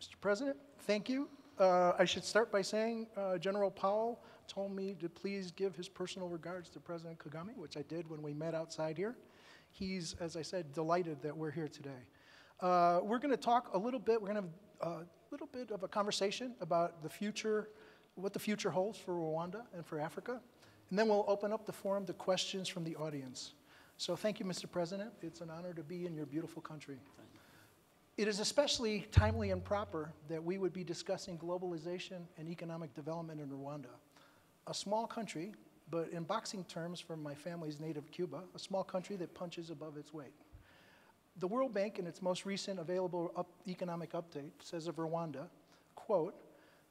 Mr. President, thank you. I should start by saying General Powell told me to please give his personal regards to President Kagame, which I did when we met outside here. He's, as I said, delighted that we're here today. We're going to talk a little bit, we're going to have a little bit of a conversation about the future, what the future holds for Rwanda and for Africa. And then we'll open up the forum to questions from the audience. So thank you, Mr. President. It's an honor to be in your beautiful country. It is especially timely and proper that we would be discussing globalization and economic development in Rwanda. A small country, but in boxing terms from my family's native Cuba, a small country that punches above its weight. The World Bank, in its most recent available economic update, says of Rwanda, quote,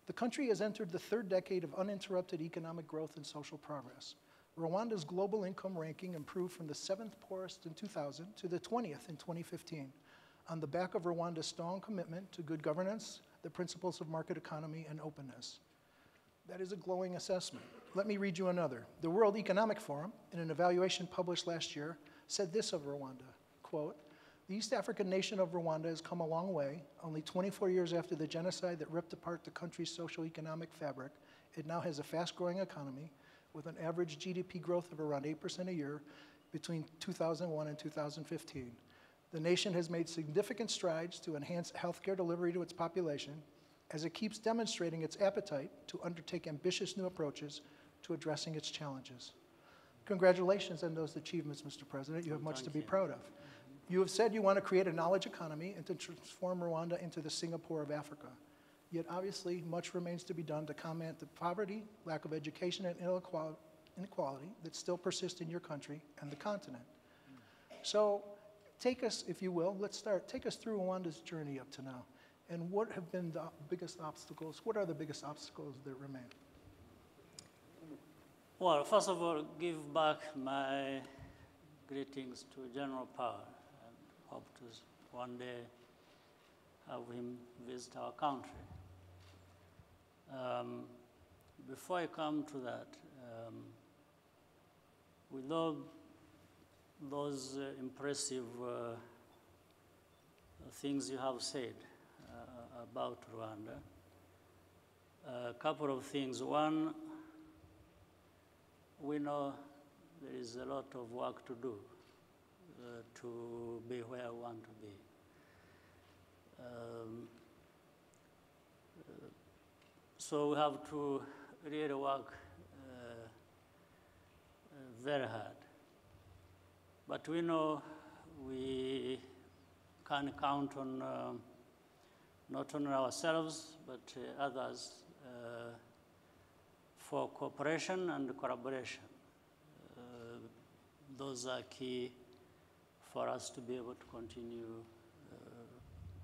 "The country has entered the third decade of uninterrupted economic growth and social progress. Rwanda's global income ranking improved from the 7th poorest in 2000 to the 20th in 2015. On the back of Rwanda's strong commitment to good governance, the principles of market economy, and openness." That is a glowing assessment. Let me read you another. The World Economic Forum, in an evaluation published last year, said this of Rwanda, quote, "The East African nation of Rwanda has come a long way. Only 24 years after the genocide that ripped apart the country's socio-economic fabric, it now has a fast-growing economy with an average GDP growth of around 8% a year between 2001 and 2015. The nation has made significant strides to enhance healthcare delivery to its population as it keeps demonstrating its appetite to undertake ambitious new approaches to addressing its challenges." Congratulations on those achievements, Mr. President. You have much to be proud of. You have said you want to create a knowledge economy and to transform Rwanda into the Singapore of Africa. Yet obviously much remains to be done to combat the poverty, lack of education, and inequality that still persist in your country and the continent. So take us, if you will, let's start. Take us through Rwanda's journey up to now. And what have been the biggest obstacles? What are the biggest obstacles that remain? Well, first of all, give back my greetings to General Powell and hope to one day have him visit our country. Before I come to that, with all those impressive things you have said about Rwanda, a couple of things. One, we know there is a lot of work to do to be where we want to be. So we have to really work very hard. But we know we can count on not only ourselves, but others for cooperation and collaboration. Those are key for us to be able to continue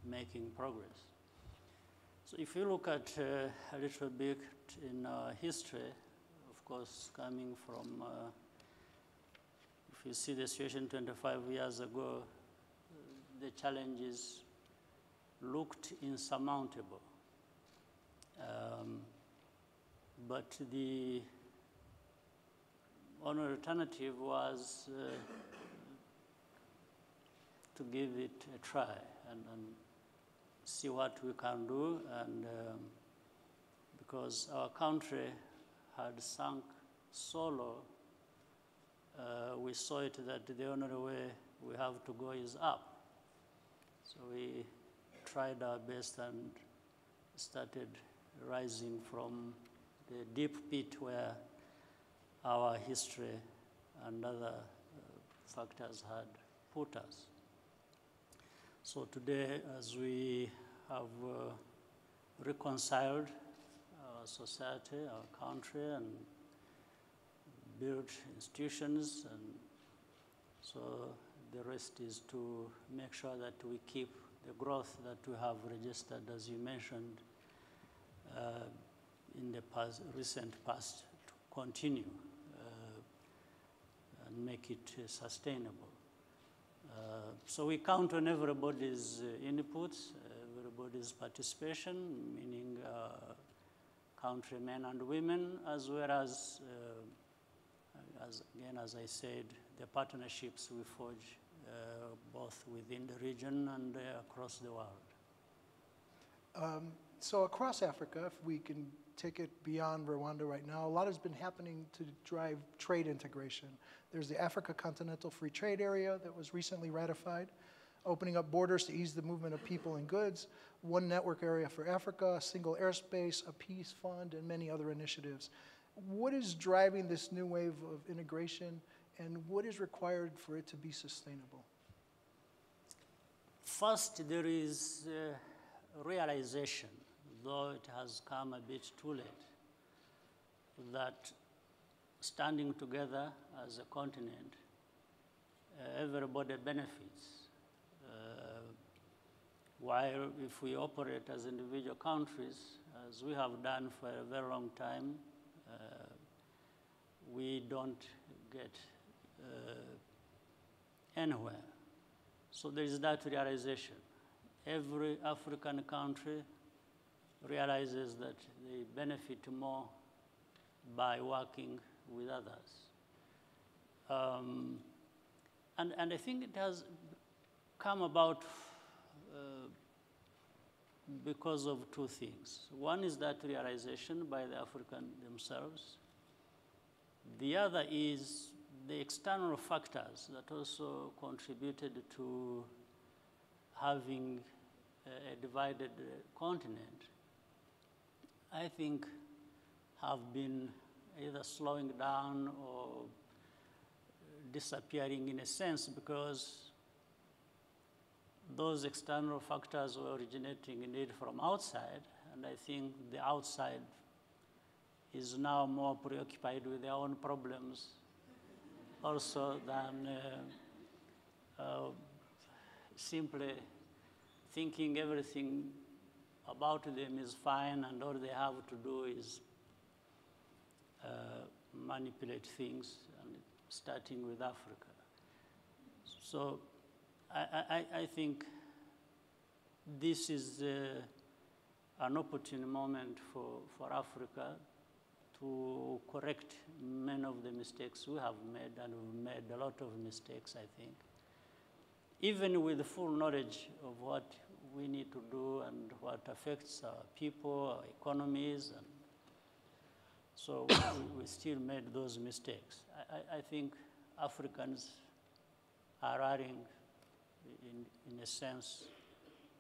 making progress. So if you look at a little bit in our history, of course, coming from, if you see the situation 25 years ago, the challenges looked insurmountable. But the only alternative was to give it a try and see what we can do. And because our country had sunk so low, we saw it that the only way we have to go is up. So we tried our best and started rising from the deep pit where our history and other factors had put us. So today, as we have reconciled our society, our country, and built institutions, and so the rest is to make sure that we keep the growth that we have registered, as you mentioned, in the recent past, to continue and make it sustainable. So we count on everybody's inputs, everybody's participation, meaning countrymen and women, as well as again, as I said, the partnerships we forge both within the region and across the world. So across Africa, if we can take it beyond Rwanda right now, a lot has been happening to drive trade integration. There's the Africa Continental Free Trade Area that was recently ratified, opening up borders to ease the movement of people and goods, one network area for Africa, a single airspace, a peace fund, and many other initiatives. What is driving this new wave of integration, and what is required for it to be sustainable? First, there is realization, though it has come a bit too late, that standing together as a continent, everybody benefits. While if we operate as individual countries, as we have done for a very long time, we don't get anywhere. So there is that realization. Every African country realizes that they benefit more by working with others. And I think it has come about because of two things. One is that realization by the Africans themselves. The other is the external factors that also contributed to having a divided continent, I think have been either slowing down or disappearing in a sense, because those external factors were originating indeed from outside, and I think the outside is now more preoccupied with their own problems also than simply thinking everything about them is fine and all they have to do is manipulate things, and starting with Africa. So I think this is an opportune moment for Africa to correct many of the mistakes we have made, and we've made a lot of mistakes, I think, even with full knowledge of what we need to do and what affects our people, our economies, and so we still made those mistakes. I think Africans are erring in a sense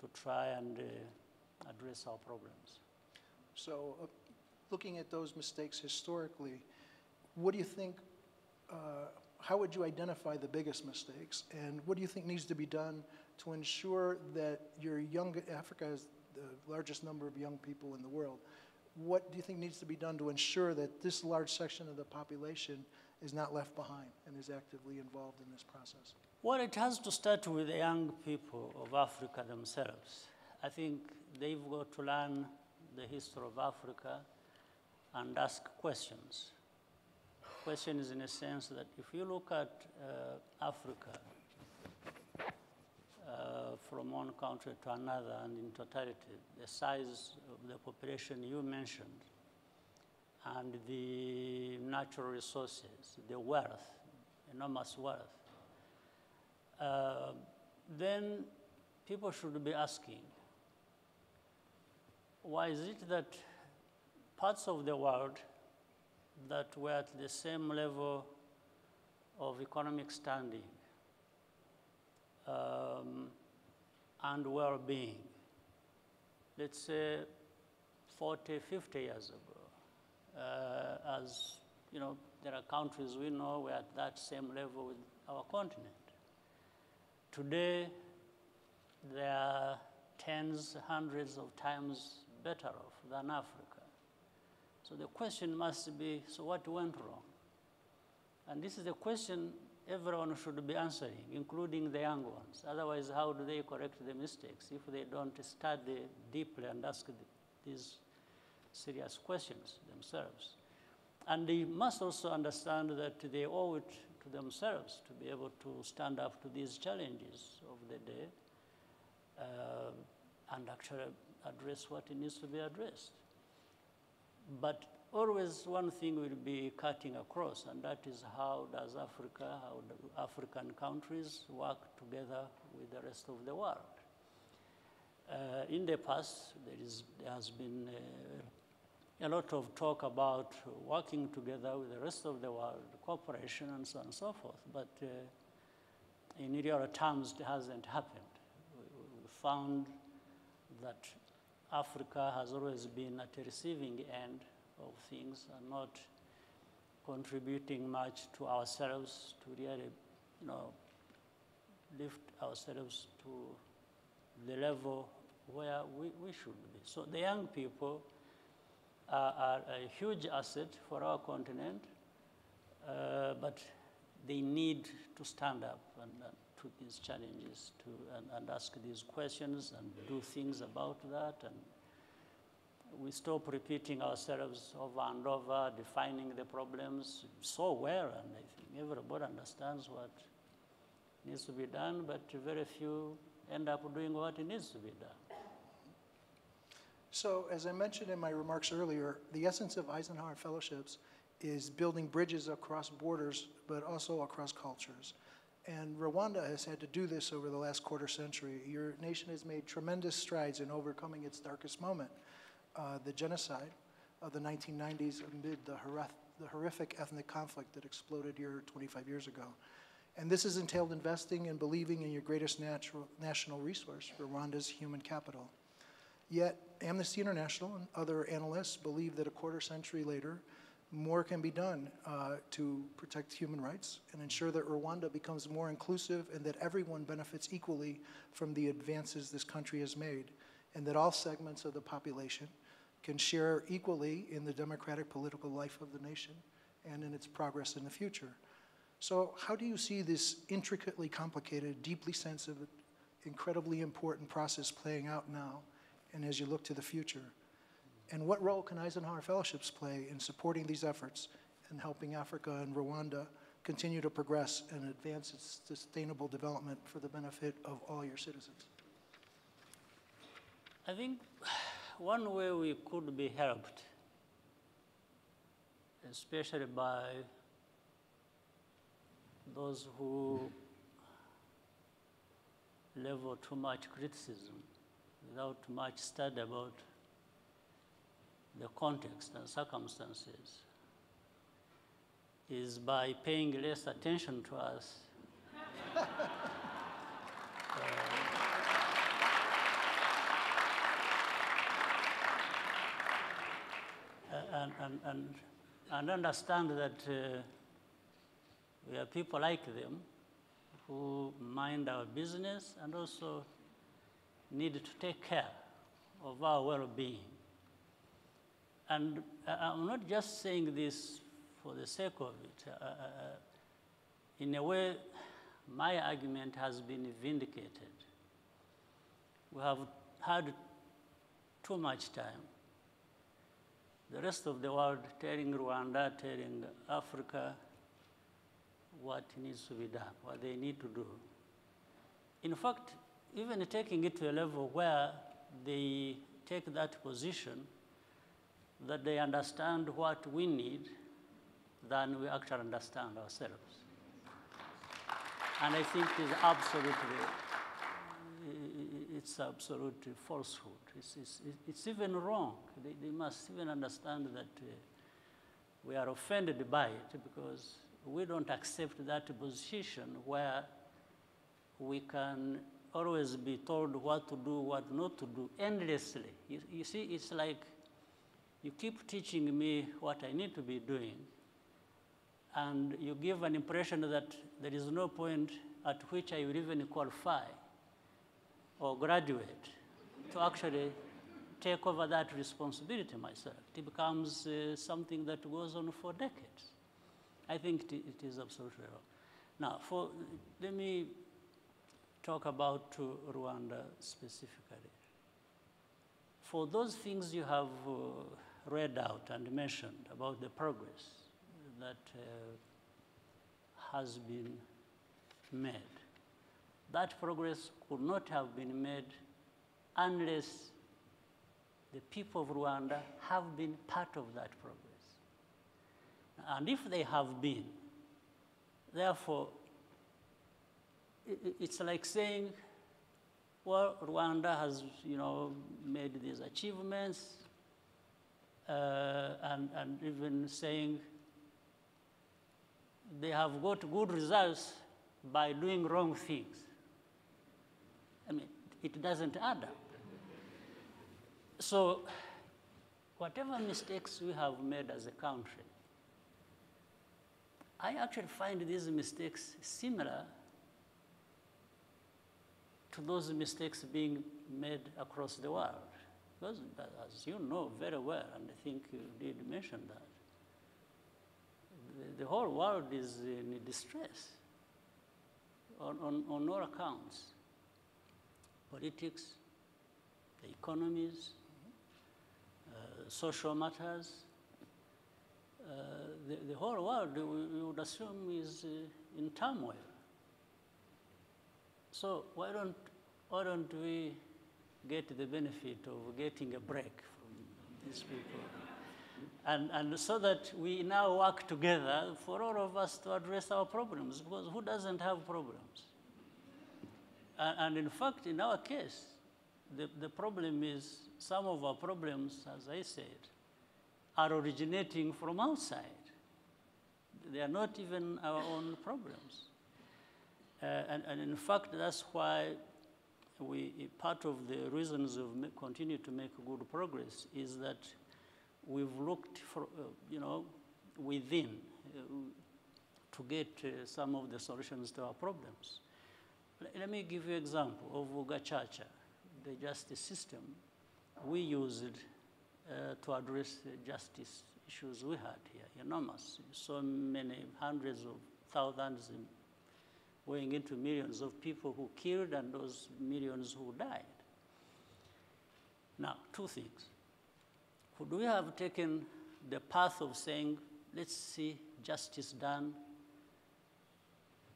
to try and address our problems. So looking at those mistakes historically, what do you think, how would you identify the biggest mistakes, and what do you think needs to be done to ensure that Africa has the largest number of young people in the world? What do you think needs to be done to ensure that this large section of the population is not left behind and is actively involved in this process? Well, it has to start with the young people of Africa themselves. I think they've got to learn the history of Africa and ask questions. Questions in a sense that if you look at Africa from one country to another and in totality, the size of the population you mentioned, and the natural resources, the wealth, enormous wealth, then people should be asking, why is it that parts of the world that were at the same level of economic standing and well-being, let's say 40, 50 years ago, as you know, there are countries we know were at that same level with our continent. Today, they are tens, hundreds of times better off than Africa. So the question must be, so what went wrong? And this is a question everyone should be answering, including the young ones. Otherwise, how do they correct the mistakes if they don't study deeply and ask these serious questions themselves? And they must also understand that they owe it to themselves to be able to stand up to these challenges of the day and actually address what it needs to be addressed. But always one thing will be cutting across, and that is how does Africa, how do African countries work together with the rest of the world. In the past, there is there has been a lot of talk about working together with the rest of the world, cooperation and so on and so forth, but in real terms it hasn't happened. We found that Africa has always been at the receiving end of things and not contributing much to ourselves to really, lift ourselves to the level where we should be. So the young people are a huge asset for our continent, but they need to stand up and to these challenges and ask these questions and do things about that. And we stop repeating ourselves over and over, defining the problems so well, and I think everybody understands what needs to be done, but very few end up doing what needs to be done. So, as I mentioned in my remarks earlier, the essence of Eisenhower Fellowships is building bridges across borders, but also across cultures. And Rwanda has had to do this over the last quarter century. Your nation has made tremendous strides in overcoming its darkest moment, the genocide of the 1990s amid the horrific ethnic conflict that exploded here 25 years ago. And this has entailed investing and believing in your greatest national resource, Rwanda's human capital. Yet, Amnesty International and other analysts believe that a quarter century later, more can be done to protect human rights and ensure that Rwanda becomes more inclusive and that everyone benefits equally from the advances this country has made, and that all segments of the population can share equally in the democratic political life of the nation and in its progress in the future. So how do you see this intricately complicated, deeply sensitive, incredibly important process playing out now and as you look to the future? And what role can Eisenhower Fellowships play in supporting these efforts and helping Africa and Rwanda continue to progress and advance its sustainable development for the benefit of all your citizens? I think one way we could be helped, especially by those who level too much criticism without much study about the context and circumstances, is by paying less attention to us. And understand that we are people like them who mind our business and also need to take care of our well-being. And I'm not just saying this for the sake of it. In a way, my argument has been vindicated. We have had too much time. The rest of the world telling Rwanda, telling Africa what needs to be done, what they need to do. In fact, even taking it to a level where they take that position, that they understand what we need than we actually understand ourselves. And I think it's absolutely falsehood. It's even wrong. They must even understand that we are offended by it because we don't accept that position where we can always be told what to do, what not to do, endlessly. You see, it's like you keep teaching me what I need to be doing, and you give an impression that there is no point at which I will even qualify or graduate to actually take over that responsibility myself. It becomes something that goes on for decades. I think it is absolutely wrong. Now, let me talk about Rwanda specifically. For those things you have read out and mentioned about the progress that has been made, that progress could not have been made unless the people of Rwanda have been part of that progress. And if they have been, therefore, it's like saying well, Rwanda has, made these achievements, and even saying they have got good results by doing wrong things. I mean, it doesn't add up. So whatever mistakes we have made as a country, I actually find these mistakes similar to those mistakes being made across the world. Because, as you know very well, and I think you did mention that, the whole world is in distress on all accounts. Politics, the economies, social matters. The whole world, we would assume, is in turmoil. So why don't we get the benefit of getting a break from these people? And so that we now work together for all of us to address our problems, because who doesn't have problems? And in fact, in our case, the problem is some of our problems, as I said, are originating from outside. They are not even our own problems. And in fact, that's why part of the reasons of continue to make good progress is that we've looked for, within to get some of the solutions to our problems. Let me give you an example of Gacaca, the justice system we used to address the justice issues we had here, enormous. So many hundreds of thousands and going into millions of people who killed and those millions who died. Now, two things. Could we have taken the path of saying, let's see justice done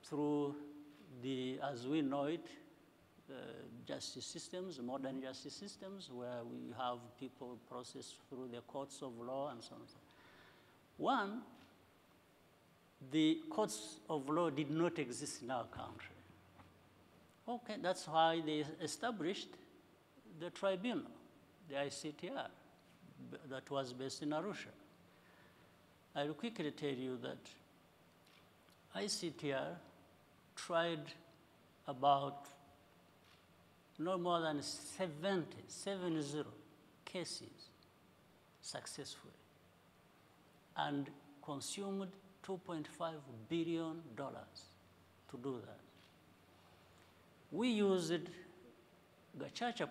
through as we know it, justice systems, modern justice systems, where we have people processed through the courts of law and so on. One, the courts of law did not exist in our country. Okay, that's why they established the tribunal, the ICTR, that was based in Arusha. I'll quickly tell you that ICTR tried about no more than 70 cases successfully and consumed $2.5 billion to do that. We used Gacaca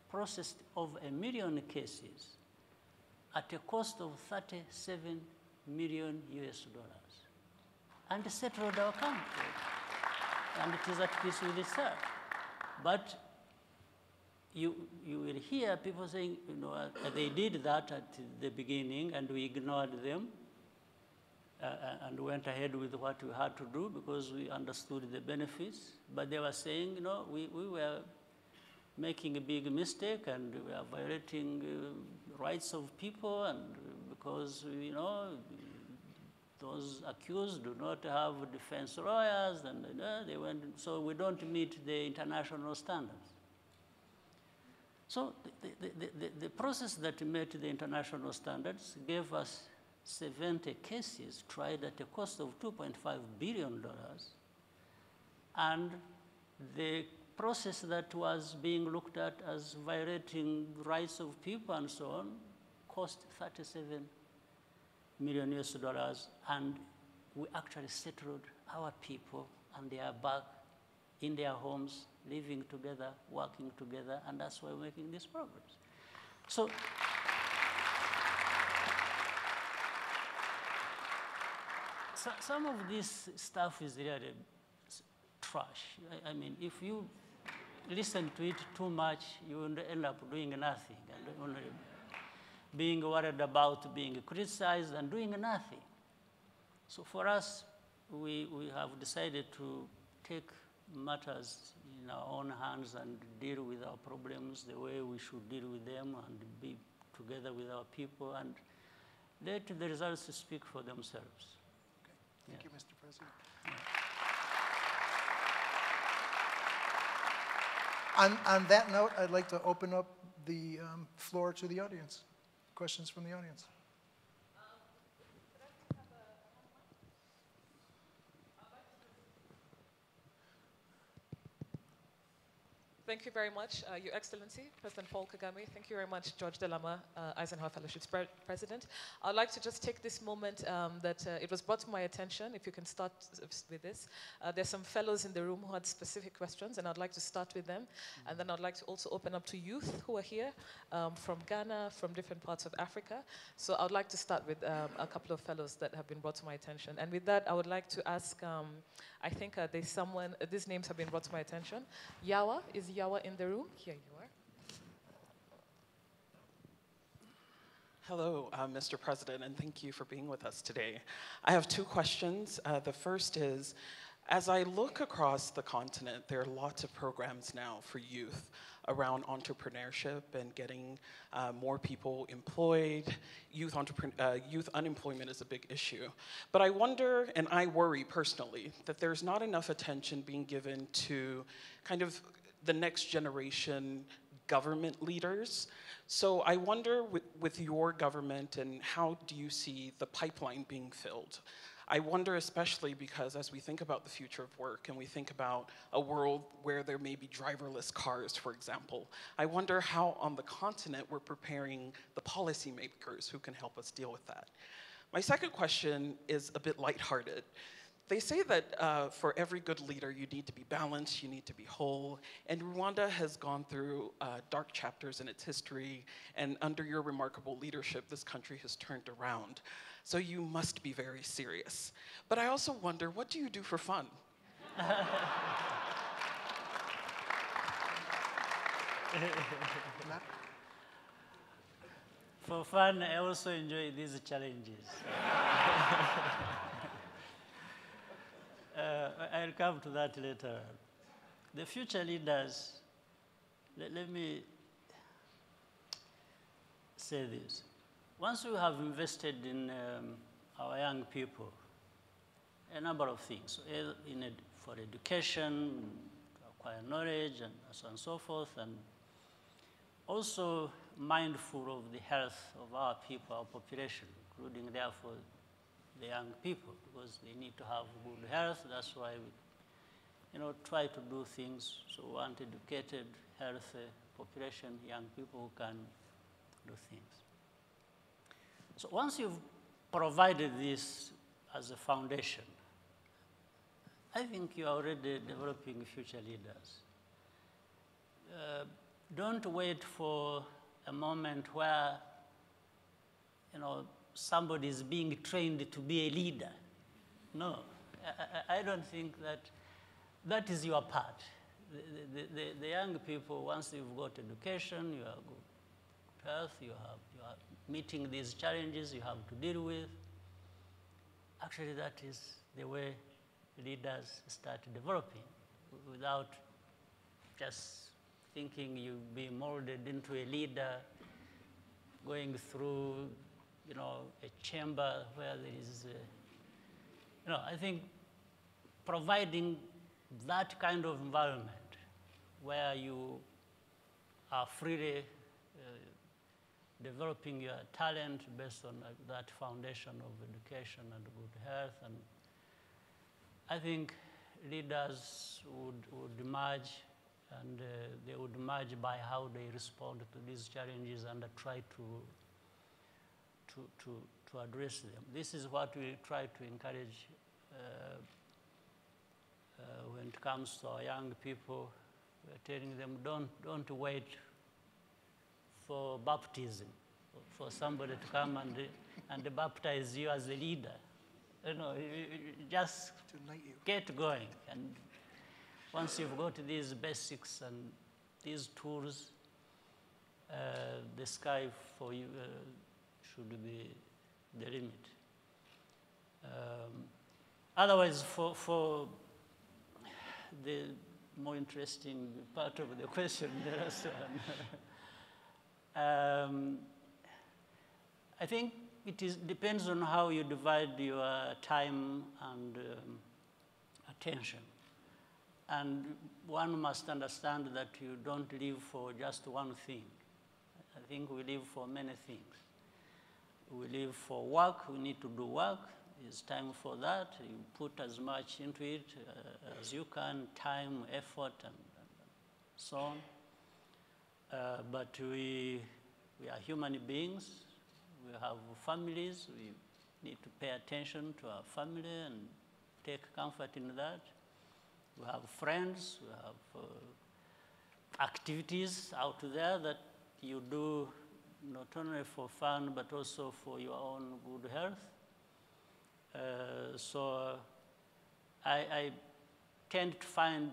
processed over 1 million cases at a cost of $37 million US, and settled our country, and it is at peace with itself. But you will hear people saying, they did that at the beginning and we ignored them and went ahead with what we had to do because we understood the benefits. But they were saying, we were making a big mistake and we are violating rights of people, and because, those accused do not have defense lawyers, and so we don't meet the international standards. So the process that met the international standards gave us 70 cases tried at a cost of $2.5 billion, and the process that was being looked at as violating rights of people and so on cost $37 million US, and we actually settled our people, and they are back in their homes, living together, working together, and that's why we're making this progress. So, some of this stuff is really trash. I mean, if you listen to it too much, you will end up doing nothing and only being worried about being criticized and doing nothing. So for us, we have decided to take matters in our own hands and deal with our problems the way we should deal with them, and be together with our people and let the results speak for themselves. Okay. Thank you, Mr. President. Yeah. On that note, I'd like to open up the floor to the audience. Questions from the audience? Thank you very much, Your Excellency, President Paul Kagame. Thank you very much, George Delama, Eisenhower Fellowship's President. I'd like to just take this moment that it was brought to my attention, if you can start with this. There's some fellows in the room who had specific questions, and I'd like to start with them. And then I'd like to also open up to youth who are here from Ghana, from different parts of Africa. So I'd like to start with a couple of fellows that have been brought to my attention. And with that, I would like to ask, I think there's someone, these names have been brought to my attention. Yawa, is Yawa in the room? Here you are. Hello, Mr. President, and thank you for being with us today. I have two questions. The first is, as I look across the continent, there are lots of programs now for youth around entrepreneurship and getting more people employed. Youth unemployment is a big issue. But I wonder, and I worry personally, that there's not enough attention being given to kind of the next generation government leaders. So I wonder with your government, and how do you see the pipeline being filled? I wonder especially because as we think about the future of work and we think about a world where there may be driverless cars, for example, I wonder how on the continent we're preparing the policymakers who can help us deal with that. My second question is a bit lighthearted. They say that for every good leader, you need to be balanced, you need to be whole, and Rwanda has gone through dark chapters in its history, and under your remarkable leadership, this country has turned around. So you must be very serious. But I also wonder, what do you do for fun? For fun, I also enjoy these challenges. I'll come to that later. The future leaders, let me say this. Once we have invested in our young people, a number of things, for education, to acquire knowledge, and so on and so forth, and also mindful of the health of our people, our population, including, therefore, the young people, because they need to have good health. That's why we try to do things. So we want educated, healthy population, young people who can do things. So once you've provided this as a foundation, I think you're already developing future leaders. Don't wait for a moment where, somebody is being trained to be a leader. No, I don't think that is your part. The young people, once you've got education, you have good health, you are meeting these challenges you have to deal with. Actually, that is the way leaders start developing, without just thinking you'll be molded into a leader, going through a chamber where there is, I think providing that kind of environment where you are freely developing your talent based on that foundation of education and good health. And I think leaders would emerge, and they would emerge by how they respond to these challenges and try to address them. This is what we try to encourage when it comes to our young people. We're telling them, don't wait for baptism, for somebody to come and baptize you as a leader. Just get going. And once you've got these basics and these tools, the sky for you should be the limit. Otherwise, for the more interesting part of the question, I think it depends on how you divide your time and attention. And one must understand that you don't live for just one thing. I think we live for many things. We live for work, we need to do work. It's time for that. You put as much into it as you can, time, effort, and so on. But we are human beings. We have families. We need to pay attention to our family and take comfort in that. We have friends. We have activities out there that you do not only for fun, but also for your own good health. So I tend to find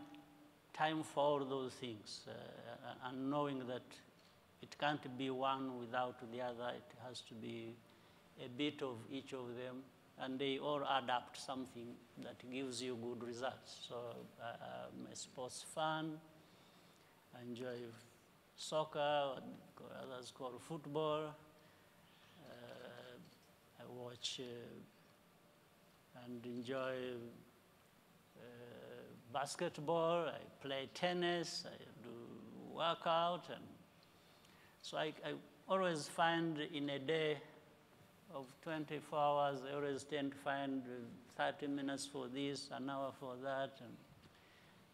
time for all those things, and knowing that it can't be one without the other. It has to be a bit of each of them, and they all add up to something that gives you good results. So I'm a sports fan. I enjoy soccer, what others call football. I watch and enjoy basketball. I play tennis. I do workout, and so I always find in a day of 24 hours, I always tend to find 30 minutes for this, an hour for that, and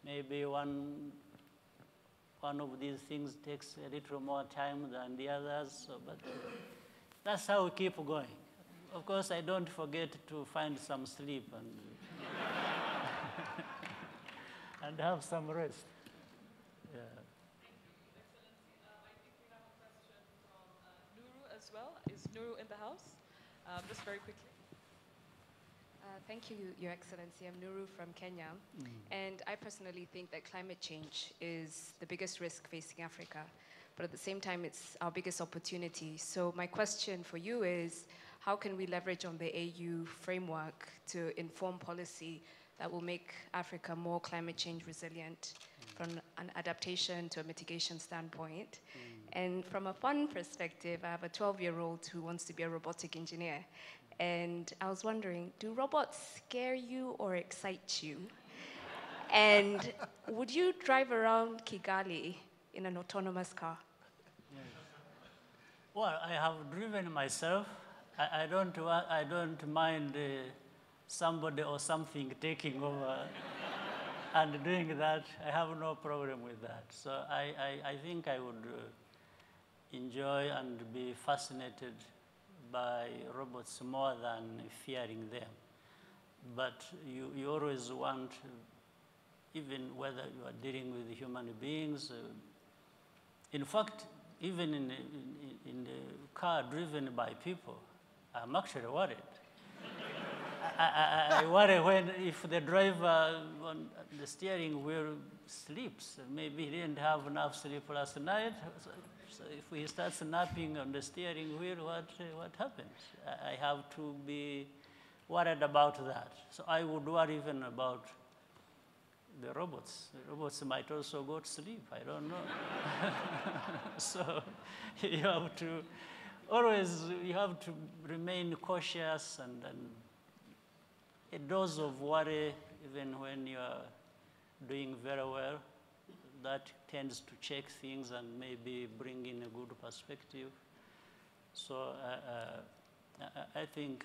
maybe one of these things takes a little more time than the others, so, but that's how we keep going. Of course, I don't forget to find some sleep and, and have some rest. Yeah. Thank you, Excellency. I think we have a question from Nuru as well. Is Nuru in the house? Just very quickly. Thank you, Your Excellency. I'm Nuru from Kenya. And I personally think that climate change is the biggest risk facing Africa. But at the same time, it's our biggest opportunity. So my question for you is, how can we leverage on the AU framework to inform policy that will make Africa more climate change resilient from an adaptation to a mitigation standpoint? And from a fun perspective, I have a 12-year-old who wants to be a robotic engineer. And I was wondering, do robots scare you or excite you? And would you drive around Kigali in an autonomous car? Well, I have driven myself. I don't mind somebody or something taking over and doing that. I have no problem with that. So I think I would enjoy and be fascinated by robots more than fearing them. But you always want, even whether you are dealing with human beings, in fact, even in the car driven by people, I'm actually worried. I worry if the driver on the steering wheel sleeps. Maybe he didn't have enough sleep last night. So if he starts napping on the steering wheel, what happens? I have to be worried about that. So I would worry even about the robots. The robots might also go to sleep. I don't know. So you have to remain cautious and a dose of worry, even when you are doing very well. That tends to check things and maybe bring in a good perspective. So I think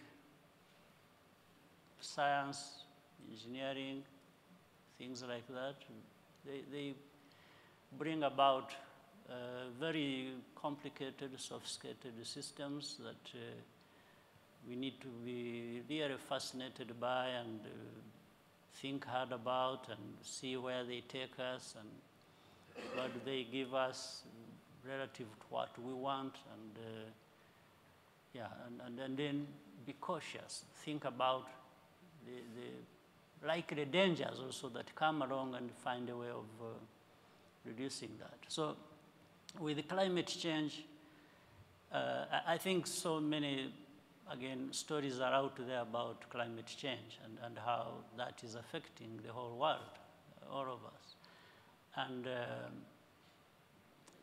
science, engineering, things like that, they bring about very complicated, sophisticated systems that we need to be really fascinated by and think hard about and see where they take us and what they give us relative to what we want, and then be cautious. Think about the likely dangers also that come along and find a way of reducing that. So with the climate change, I think so many, again, stories are out there about climate change and how that is affecting the whole world, all of us. And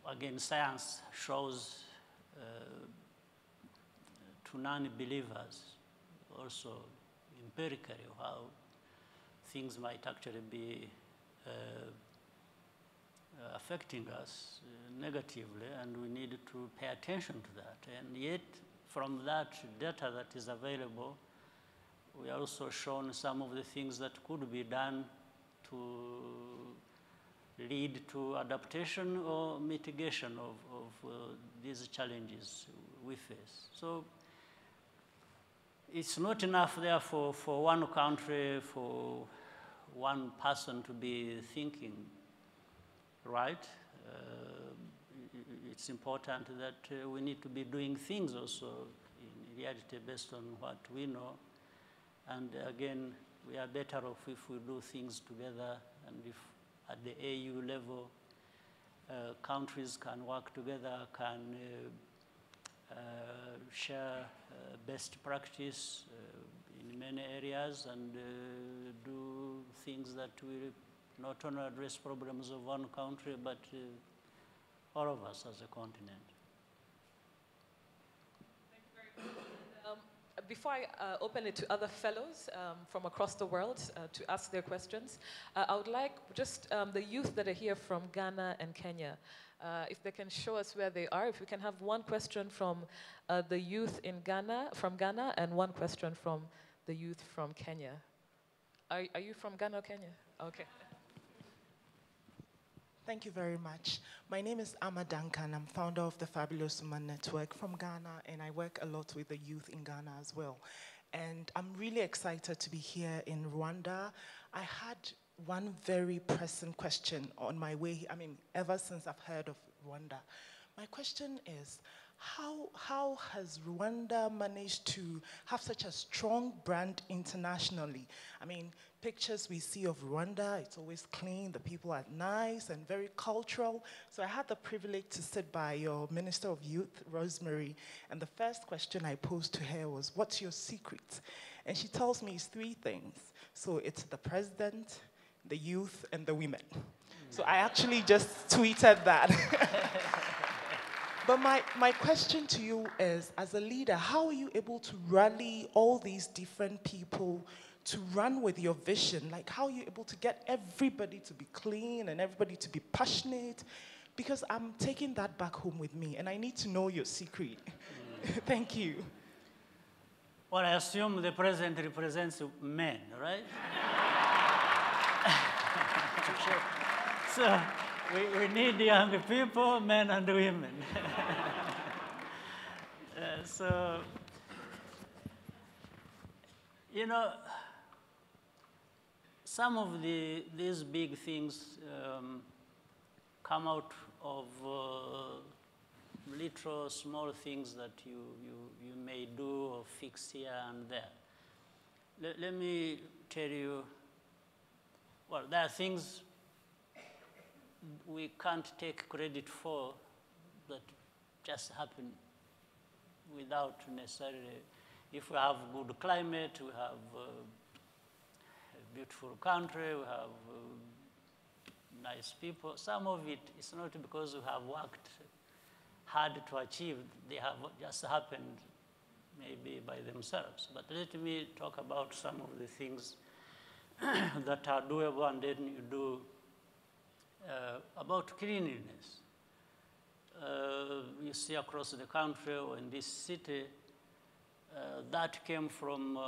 again, science shows to non-believers also empirically how things might actually be affecting us negatively, and we need to pay attention to that. And yet, from that data that is available, we are also shown some of the things that could be done to lead to adaptation or mitigation of these challenges we face. So it's not enough, therefore, for one country, for one person to be thinking, right? It's important that we need to be doing things also in reality based on what we know. And again, we are better off if we do things together, and if at the AU level, countries can work together, can share best practice in many areas, and do things that will not only address problems of one country, but all of us as a continent. Thank you very much. Before I open it to other fellows from across the world to ask their questions, I would like just the youth that are here from Ghana and Kenya, if they can show us where they are. If we can have one question from the youth in Ghana, and one question from the youth from Kenya. Are you from Ghana or Kenya? Okay. Thank you very much. My name is Amma Duncan. I'm founder of the Fabulous Woman Network from Ghana, and I work a lot with the youth in Ghana as well. And I'm really excited to be here in Rwanda. I had one very pressing question on my way, ever since I've heard of Rwanda. My question is, how has Rwanda managed to have such a strong brand internationally? Pictures we see of Rwanda, it's always clean, the people are nice and very cultural. So I had the privilege to sit by your Minister of Youth, Rosemary, and the first question I posed to her was, what's your secret? And she tells me it's 3 things. So it's the president, the youth, and the women. So I actually just tweeted that. But my question to you is, as a leader, how are you able to rally all these different people to run with your vision? Like, how are you able to get everybody to be clean and everybody to be passionate? Because I'm taking that back home with me, and I need to know your secret. Thank you. Well, I assume the president represents men, right? So we need young people, men and women. So, some of these big things come out of little small things that you may do or fix here and there. Let me tell you, well, there are things we can't take credit for that just happen without necessarily. If we have good climate, we have a beautiful country, we have nice people. Some of it is not because we have worked hard to achieve. They have just happened maybe by themselves. But let me talk about some of the things that are doable, and then you do about cleanliness. You see across the country or in this city, that came from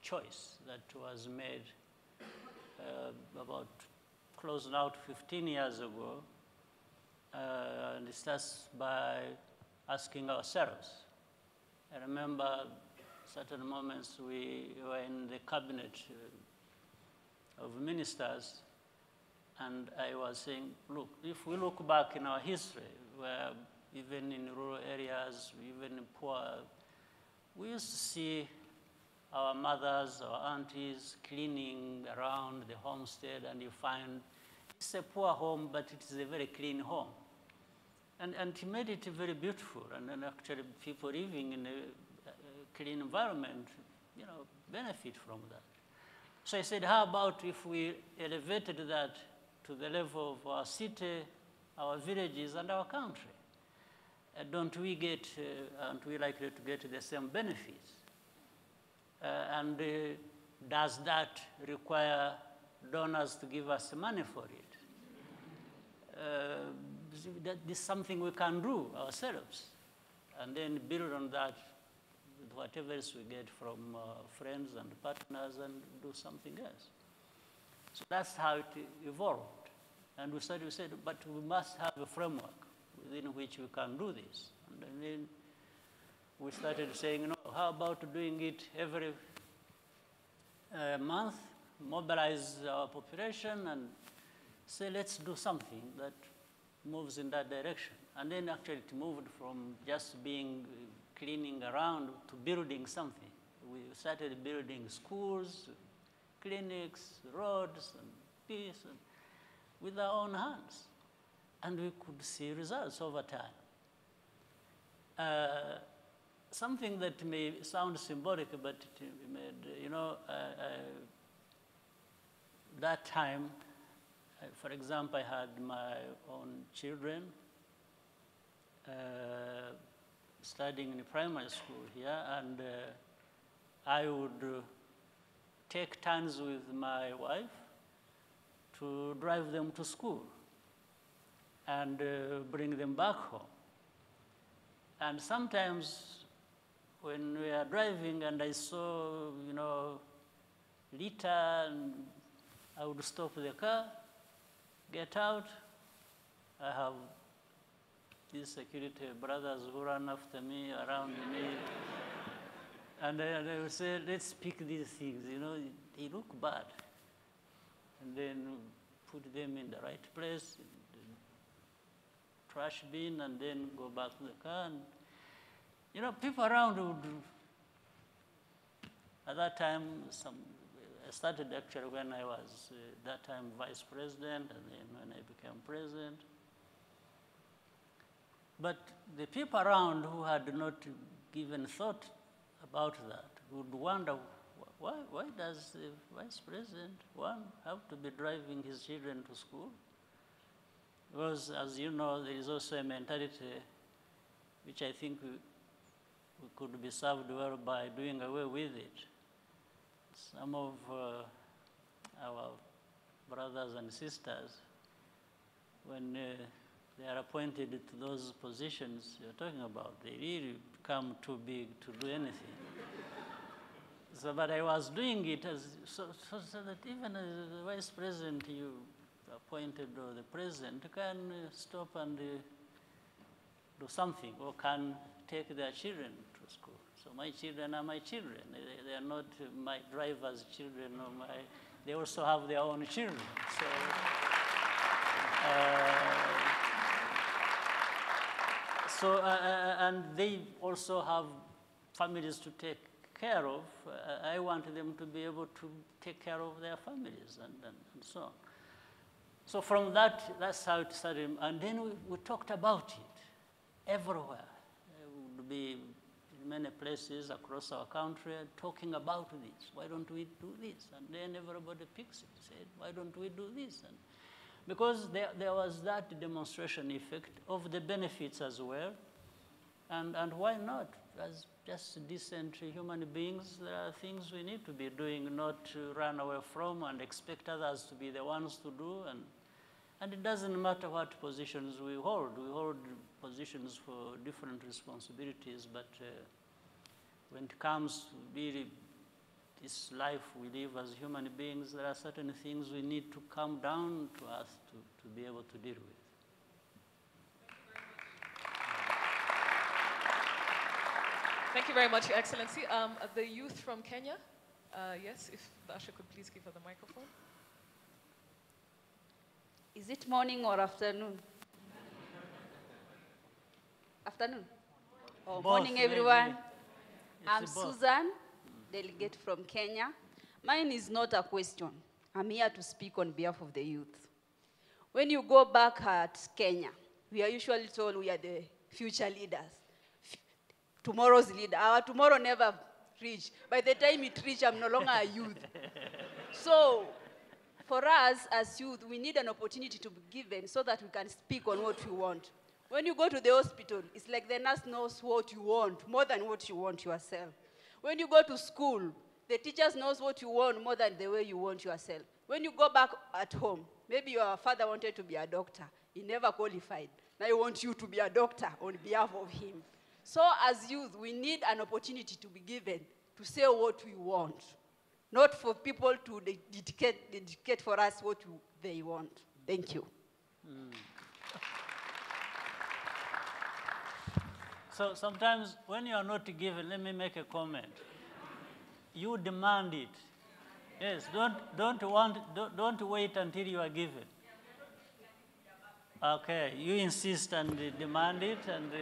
choice that was made about close now to 15 years ago. And it starts by asking ourselves. I remember certain moments we were in the cabinet of ministers, and I was saying, look, if we look back in our history, where even in rural areas, even in poor, we used to see our mothers, our aunties cleaning around the homestead, and you find it's a poor home, but it is a very clean home. And he made it very beautiful, and actually people living in a clean environment, benefit from that. So I said, how about if we elevated that to the level of our city, our villages, and our country? Aren't we likely to get the same benefits? And does that require donors to give us money for it. That is something we can do ourselves, and then build on that with whatever else we get from friends and partners and do something else. So that's how it evolved. And we said, but we must have a framework within which we can do this. And then we started saying, how about doing it every month, mobilize our population and say, let's do something that moves in that direction. And then actually it moved from just being cleaning around to building something. We started building schools, clinics, roads, and peace, and with our own hands. And we could see results over time. Something that may sound symbolic, but it made, that time, for example, I had my own children studying in primary school here, and I would take turns with my wife to drive them to school and bring them back home. And sometimes when we are driving and I saw, litter, and I would stop the car, get out. I have these security brothers who run after me, around me. And they would say, let's pick these things, they look bad. And then put them in the right place, in the trash bin, and then go back to the car. And, people around would, at that time, I started actually when I was, that time, vice president, and then when I became president. But the people around who had not given thought about that would wonder, why does the vice president, one, have to be driving his children to school? Because, as you know, there is also a mentality which I think we could be served well by doing away with it. Some of our brothers and sisters, when they are appointed to those positions you're talking about, they really become too big to do anything. So, but I was doing it so that even as the vice president you appointed, or the president can stop and do something, or can take their children to school. So my children are my children. They are not my driver's children, or they also have their own children. So, and they also have families to take care of. I want them to be able to take care of their families and so on. So from that's how it started. And then we talked about it everywhere. It would be in many places across our country talking about this. Why don't we do this? And then everybody picks it, said, why don't we do this? And because there was that demonstration effect of the benefits as well. And why not? As just decent human beings, there are things we need to be doing, not to run away from and expect others to be the ones to do. And it doesn't matter what positions we hold. We hold positions for different responsibilities, but when it comes to really this life we live as human beings, there are certain things we need to come down to us to be able to deal with. Thank you very much, Your Excellency. The youth from Kenya, yes, if the usher could please give her the microphone. Is it morning or afternoon? Afternoon? Oh, Both, morning, everyone. maybe. I'm It's both. Susan, delegate from Kenya. Mine is not a question. I'm here to speak on behalf of the youth. When you go back at Kenya, we are usually told we are the future leaders. Tomorrow's leader. Our tomorrow never reach. By the time it reach, I'm no longer a youth. So, for us as youth, we need an opportunity to be given so that we can speak on what we want. When you go to the hospital, it's like the nurse knows what you want more than what you want yourself. When you go to school, the teachers knows what you want more than the way you want yourself. When you go back at home, maybe your father wanted to be a doctor. He never qualified. Now he wants you to be a doctor on behalf of him. So as youth, we need an opportunity to be given to say what we want, not for people to dedicate for us what they want. Thank you. So sometimes when you are not given, let me make a comment. You demand it. Yes, don't wait until you are given. Okay, you insist and demand it, and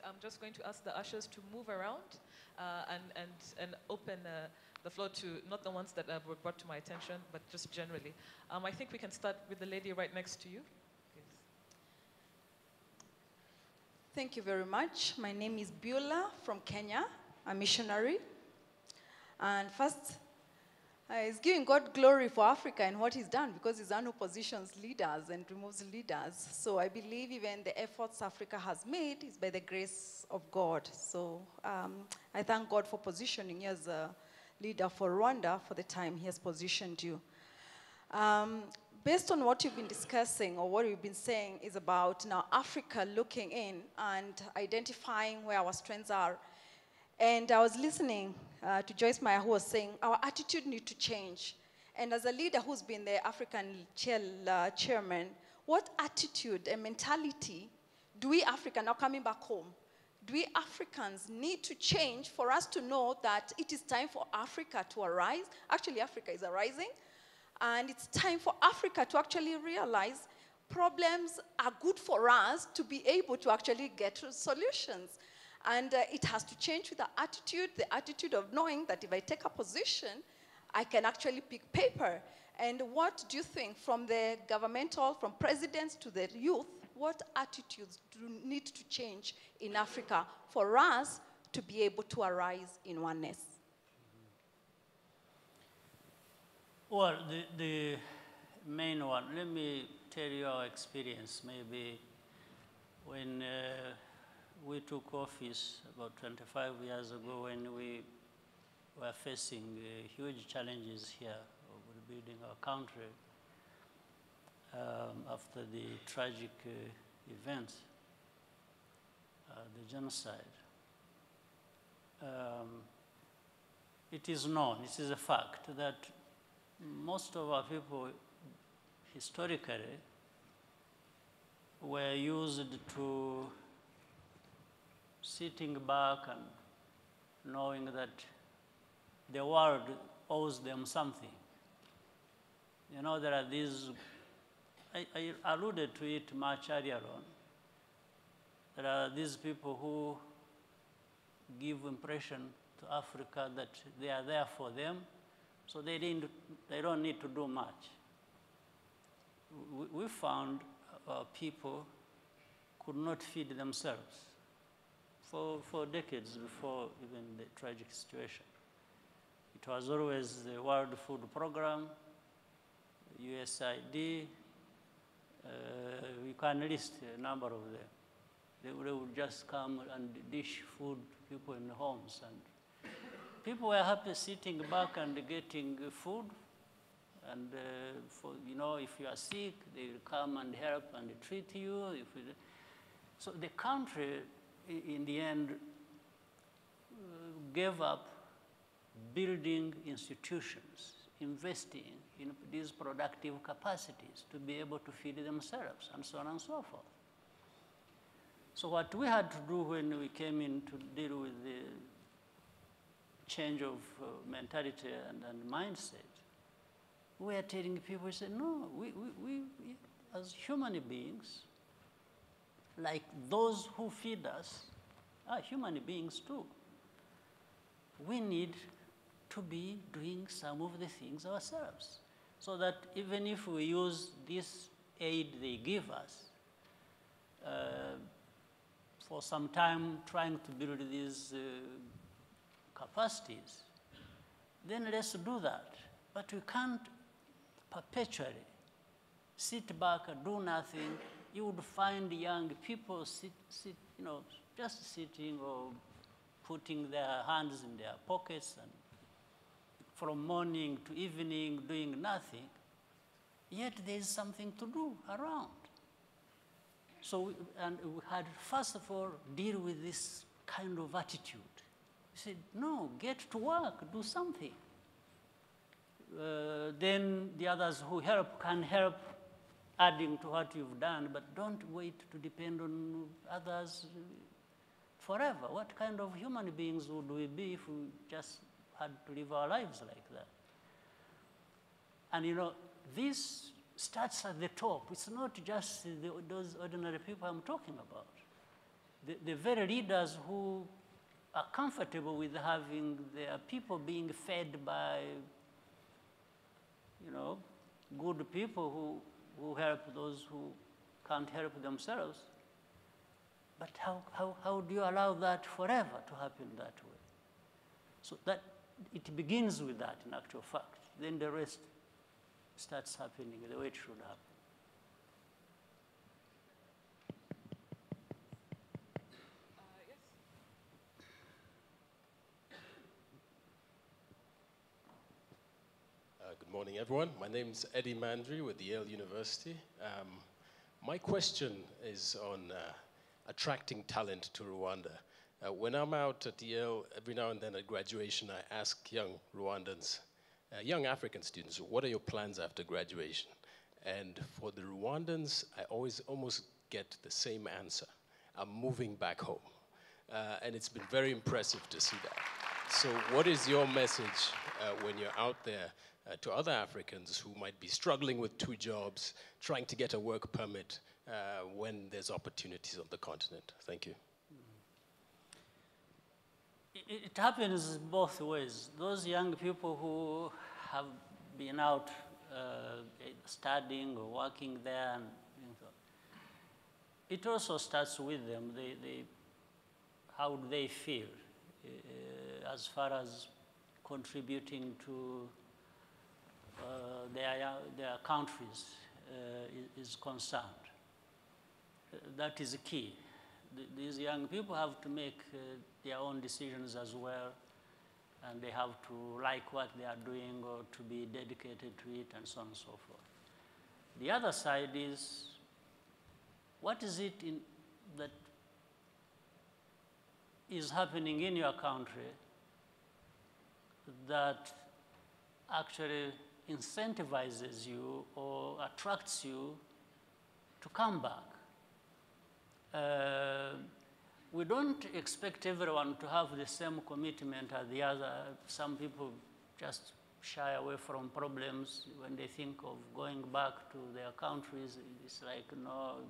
I'm just going to ask the ushers to move around and open the floor to not the ones that were brought to my attention, but just generally. I think we can start with the lady right next to you. Please. Thank you very much. My name is Beulah from Kenya, a missionary. And first, it's giving God glory for Africa and what he's done, because he's done oppositions leaders and removes leaders. So I believe even the efforts Africa has made is by the grace of God. So I thank God for positioning you as a leader for Rwanda for the time he has positioned you. Based on what you've been discussing, or what you've been saying, is about now Africa looking in and identifying where our strengths are. And I was listening to Joyce Meyer, who was saying our attitude needs to change. And as a leader who's been the African chairman, what attitude and mentality do we Africans, now coming back home, do we Africans need to change for us to know that it is time for Africa to arise? Actually, Africa is arising. And it's time for Africa to actually realize problems are good for us to be able to actually get solutions. And it has to change with the attitude of knowing that if I take a position, I can actually pick paper. And what do you think, from the governmental, from presidents to the youth, what attitudes do need to change in Africa for us to be able to arise in oneness? Well, the main one, let me tell you our experience. Maybe when we took office about 25 years ago, when we were facing huge challenges here of rebuilding our country after the tragic events, the genocide. It is known, it is a fact, that most of our people historically were used to sitting back and knowing that the world owes them something. You know, there are these, I alluded to it much earlier on. There are these people who give impression to Africa that they are there for them, so they don't need to do much. We found people could not feed themselves for decades before even the tragic situation. It was always the World Food Program, USAID, you can list a number of them. They would just come and dish food to people in homes, and people were happy sitting back and getting food. And if you are sick, they will come and help and treat you. So the country, in the end, gave up building institutions, investing in these productive capacities to be able to feed themselves, and so on and so forth. So what we had to do when we came in to deal with the change of mentality and mindset, we are telling people, we say, no, we as human beings, like those who feed us, are human beings too. We need to be doing some of the things ourselves, so that even if we use this aid they give us for some time trying to build these capacities, then let's do that. But we can't perpetually sit back and do nothing. You would find young people just sitting or putting their hands in their pockets and from morning to evening doing nothing, yet there is something to do around. So, we had, first of all, deal with this kind of attitude. We said, no, get to work, do something. Then the others who help can help adding to what you've done, but don't wait to depend on others forever. What kind of human beings would we be if we just had to live our lives like that? And you know, this starts at the top. It's not just those ordinary people I'm talking about. The very leaders who are comfortable with having their people being fed by, you know, good people who help those who can't help themselves. But how do you allow that forever to happen that way? So that it begins with that, in actual fact. Then the rest starts happening the way it should happen. Good morning, everyone. My name's Eddie Mandry with Yale University. My question is on attracting talent to Rwanda. When I'm out at Yale, every now and then at graduation, I ask young Rwandans, young African students, what are your plans after graduation? And for the Rwandans, I always almost get the same answer. I'm moving back home. And it's been very impressive to see that. So what is your message when you're out there to other Africans who might be struggling with 2 jobs, trying to get a work permit when there's opportunities on the continent? Thank you. It happens both ways. Those young people who have been out studying or working there, and it also starts with them. How do they feel as far as contributing to their countries is concerned? That is key. These young people have to make their own decisions as well, and they have to like what they are doing or to be dedicated to it, and so on and so forth. The other side is, what is it that is happening in your country that actually incentivizes you or attracts you to come back? We don't expect everyone to have the same commitment as the other. Some people just shy away from problems when they think of going back to their countries. It's like, no,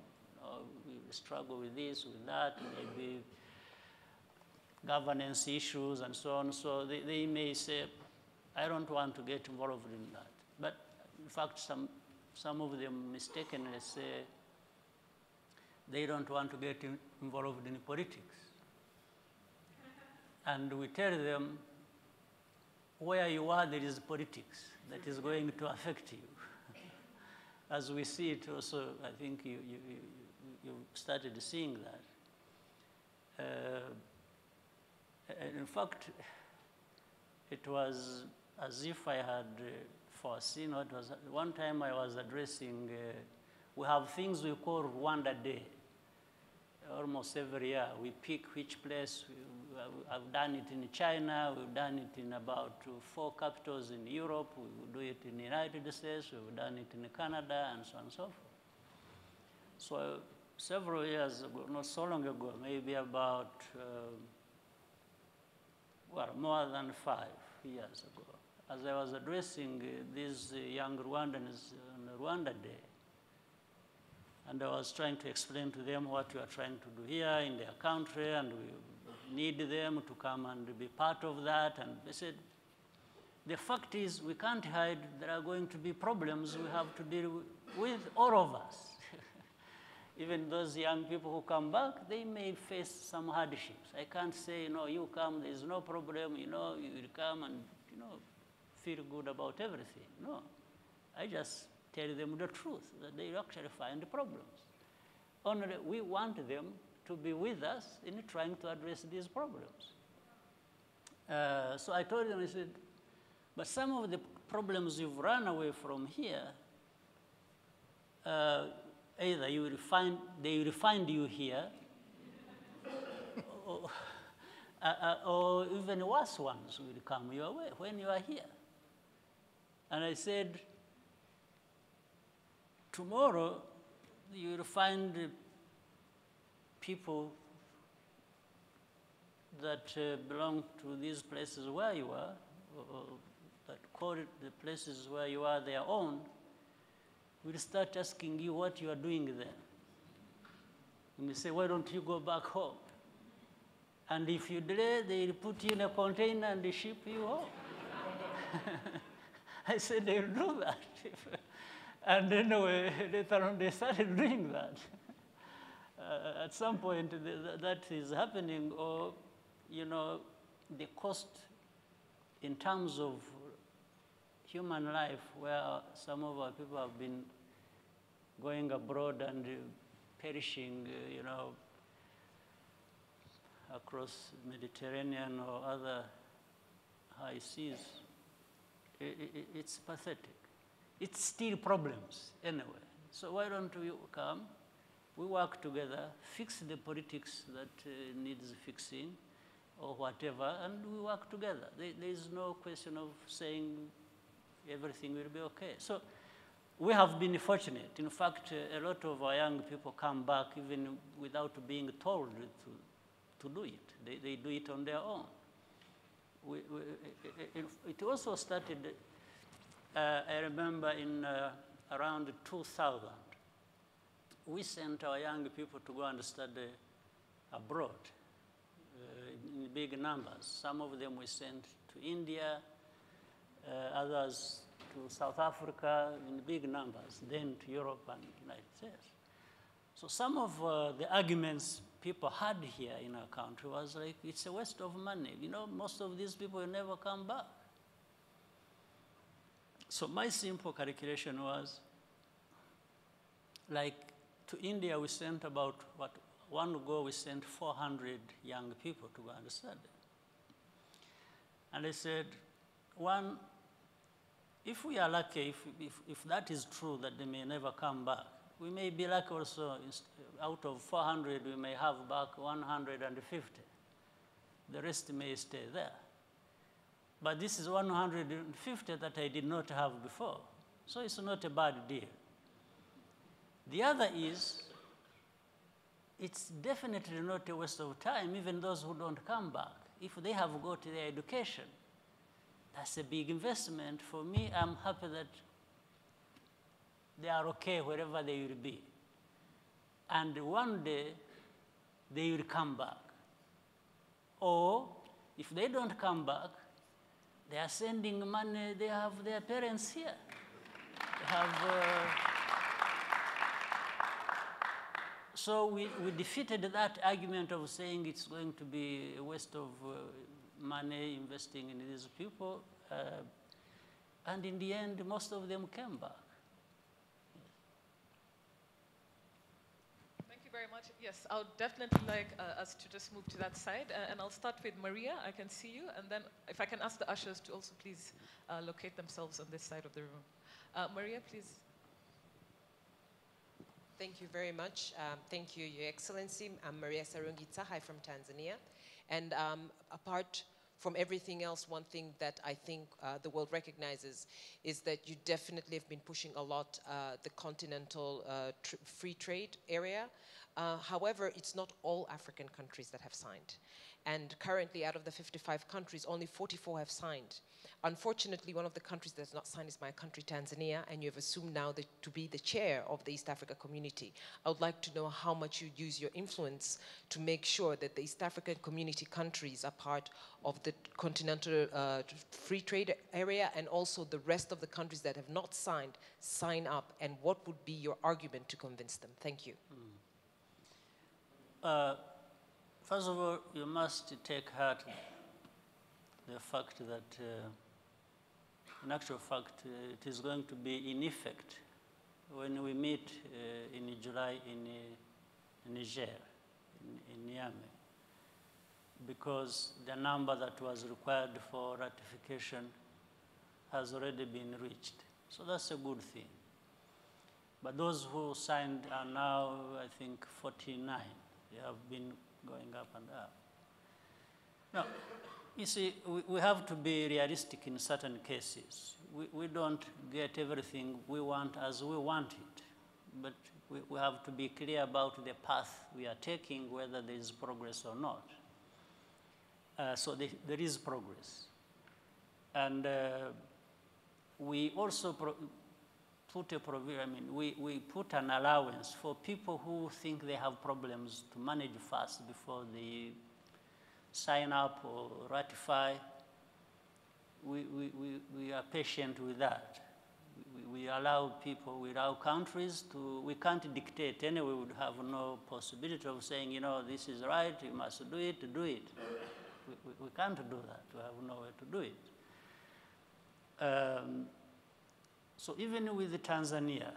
we struggle with this, with that, maybe governance issues and so on. So they may say, I don't want to get involved in that. But in fact, some of them mistakenly say, they don't want to get involved in politics. And we tell them, where you are, there is politics that is going to affect you. As we see it also, I think you started seeing that. In fact, it was as if I had foreseen what was. One time I was addressing, we have things we call Rwanda Day. Almost every year, we pick which place. I've done it in China, we've done it in about 4 capitals in Europe, we will do it in the United States, we've done it in Canada, and so on and so forth. So several years ago, not so long ago, maybe about, more than 5 years ago, as I was addressing these young Rwandans on Rwanda Day, and I was trying to explain to them what we are trying to do here in their country, and we need them to come and be part of that. And they said, the fact is, we can't hide, there are going to be problems we have to deal with, all of us. Even those young people who come back, they may face some hardships. I can't say, no, you come, there's no problem, you will come and, feel good about everything. No, I just tell them the truth, that they actually find the problems. Only we want them to be with us in trying to address these problems. So I told him, I said, but some of the problems you've run away from here, either they will find you here, or even worse ones will come your way when you are here. And I said, tomorrow you will find people that belong to these places where you are, or that call it the places where you are their own, will start asking you what you are doing there. And they say, why don't you go back home? And if you delay, they'll put you in a container and they ship you home. I said, they'll do that. And anyway, later on, they started doing that. At some point, that is happening, or, you know, the cost in terms of human life, where some of our people have been going abroad and perishing, you know, across Mediterranean or other high seas, it's pathetic. It's still problems anyway. So why don't we come, we work together, fix the politics that needs fixing or whatever, and we work together. There is no question of saying everything will be okay. So we have been fortunate. In fact, a lot of our young people come back even without being told to do it. They do it on their own. It also started, I remember in around 2000, we sent our young people to go and study abroad in big numbers. Some of them we sent to India, others to South Africa in big numbers, then to Europe and United States. So some of the arguments people had here in our country was like, it's a waste of money. You know, most of these people will never come back. So my simple calculation was, like, to India we sent about, one go we sent 400 young people to go and study. And I said, one, if we are lucky, if that is true, that they may never come back, we may be lucky also, out of 400, we may have back 150. The rest may stay there. But this is 150 that I did not have before. So it's not a bad deal. The other is, it's definitely not a waste of time, even those who don't come back. If they have got their education, that's a big investment. For me, I'm happy that they are okay wherever they will be. And one day, they will come back. Or, if they don't come back, they are sending money, they have their parents here. They have, so we defeated that argument of saying it's going to be a waste of money investing in these people. And in the end, most of them came back. Thank you very much. Yes, I would definitely like us to just move to that side. And I'll start with Maria. I can see you. And then if I can ask the ushers to also please locate themselves on this side of the room. Maria, please. Thank you very much. Thank you, Your Excellency. I'm Maria Sarungita. Hi from Tanzania. And apart from everything else, one thing that I think the world recognizes is that you definitely have been pushing a lot the continental free trade area. However, it's not all African countries that have signed. And currently, out of the 55 countries, only 44 have signed. Unfortunately, one of the countries that has not signed is my country, Tanzania, and you have assumed now to be the chair of the East Africa community. I would like to know how much you use your influence to make sure that the East African community countries are part of the continental free trade area, and also the rest of the countries that have not signed, sign up, and what would be your argument to convince them? Thank you. First of all, you must take heart the fact that, in actual fact, it is going to be in effect when we meet in July in Niger, in Niamey. because the number that was required for ratification has already been reached. So that's a good thing. But those who signed are now, I think, 49. They have been going up and up. Now, you see, we have to be realistic in certain cases. We don't get everything we want as we want it, but we have to be clear about the path we are taking, whether there is progress or not. So there is progress. And we also put a provision, I mean, we put an allowance for people who think they have problems to manage first before they sign up or ratify. We are patient with that. We allow people, we allow countries to, we can't dictate. Anyway, we would have no possibility of saying, you know, this is right, you must do it, do it. We can't do that. We have no way to do it. So even with Tanzania,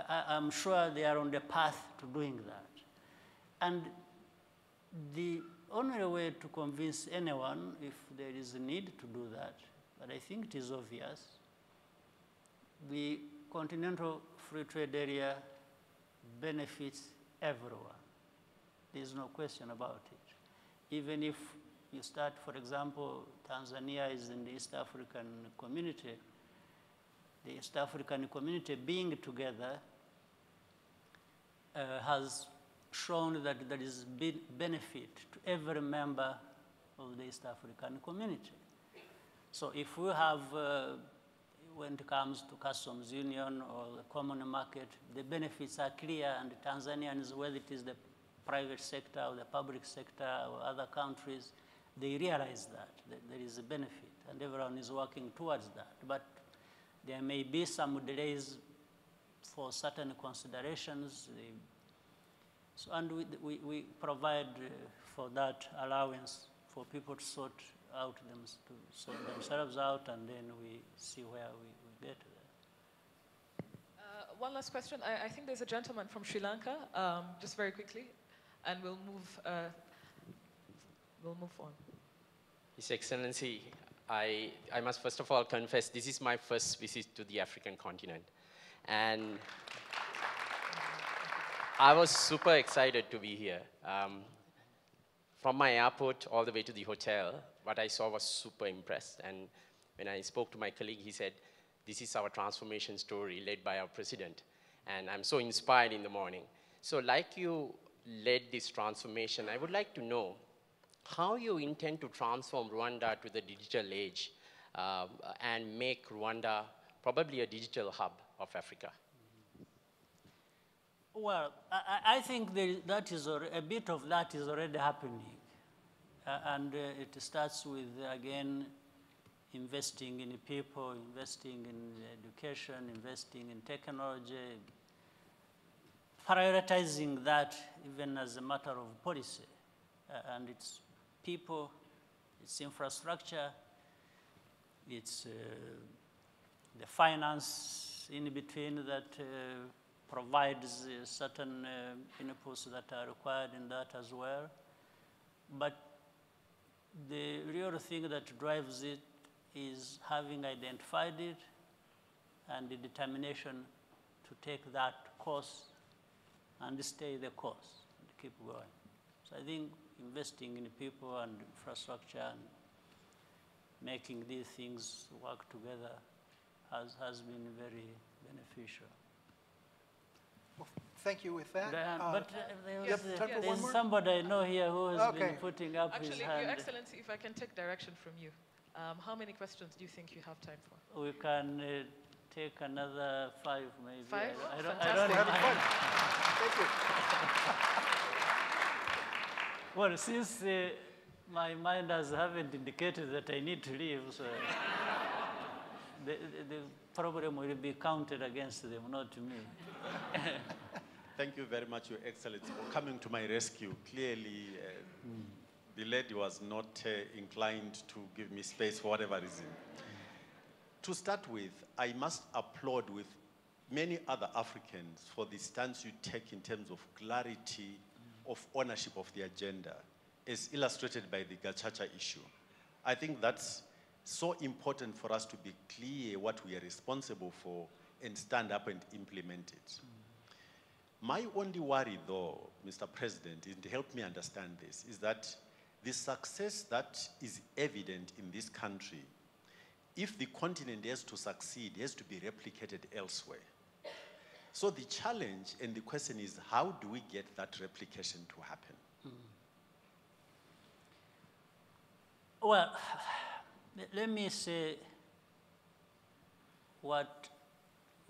I'm sure they are on the path to doing that. And the only way to convince anyone, if there is a need to do that, but I think it is obvious, the Continental Free Trade Area benefits everyone. There's no question about it. Even if you start, for example, Tanzania is in the East African community. The East African community being together has shown that there is benefit to every member of the East African community. So if we have, when it comes to customs union or the common market, the benefits are clear, and the Tanzanians, whether it is the private sector or the public sector or other countries, they realize that there is a benefit, and everyone is working towards that. But there may be some delays for certain considerations. So, and we provide for that allowance for people to sort themselves out, and then we see where we get there. One last question. I think there's a gentleman from Sri Lanka, just very quickly, and we'll move on. His Excellency, I must first of all confess, this is my first visit to the African continent. And I was super excited to be here. From my airport all the way to the hotel, what I saw was super impressed. And when I spoke to my colleague, he said, this is our transformation story led by our president. And I'm so inspired in the morning. So like you led this transformation, I would like to know how you intend to transform Rwanda to the digital age and make Rwanda probably a digital hub of Africa. Well, I think that is a bit of that is already happening. And it starts with, again, investing in people, investing in education, investing in technology, prioritizing that even as a matter of policy. And it's people, it's infrastructure, it's the finance in between that provides certain inputs that are required in that as well. But the real thing that drives it is having identified it and the determination to take that course and stay the course and keep going. So I think investing in people and infrastructure and making these things work together has been very beneficial. Well, thank you with that. There's somebody I know here who has been putting up his hand. Actually, Your Excellency, if I can take direction from you, how many questions do you think you have time for? We can take another 5, maybe. 5? I don't know. Thank you. Well, since my minders haven't indicated that I need to leave, so the problem will be counted against them, not me. Thank you very much, Your Excellency, for coming to my rescue. Clearly, the lady was not inclined to give me space for whatever reason. To start with, I must applaud with many other Africans for the stance you take in terms of clarity of ownership of the agenda. as illustrated by the Gachacha issue. I think that's so important for us to be clear what we are responsible for and stand up and implement it. My only worry, though, Mr. President, and to help me understand this, is that the success that is evident in this country, if the continent has to succeed, has to be replicated elsewhere. So the challenge and the question is, how do we get that replication to happen? Well, let me say what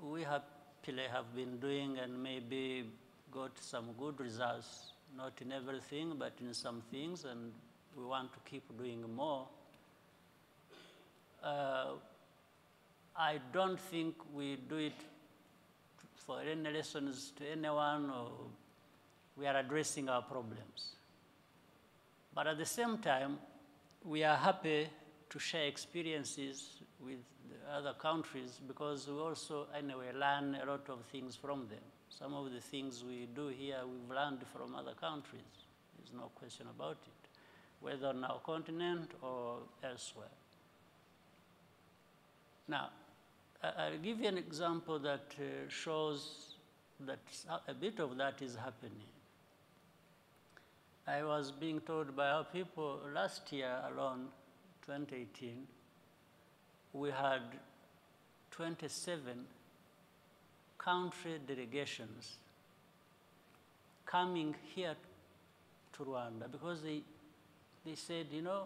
we have been doing and maybe got some good results, not in everything, but in some things, and we want to keep doing more. I don't think we do it for any lessons to anyone, or we are addressing our problems. But at the same time, we are happy to share experiences with the other countries because we also, anyway, learn a lot of things from them. Some of the things we do here, we've learned from other countries. There's no question about it, whether on our continent or elsewhere. Now, I'll give you an example that shows that a bit of that is happening. I was being told by our people last year alone, 2018, we had 27 country delegations coming here to Rwanda because they said, you know,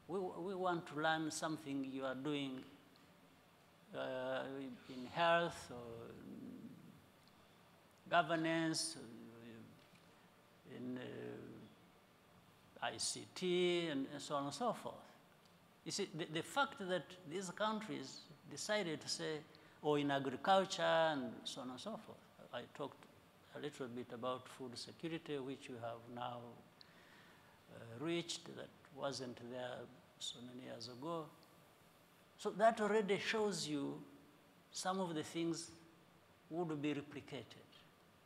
we want to learn something you are doing in health or governance, in ICT, and so on and so forth. You see, the fact that these countries decided to say, or in agriculture and so on and so forth. I talked a little bit about food security, which we have now reached, that wasn't there so many years ago. So that already shows you some of the things would be replicated.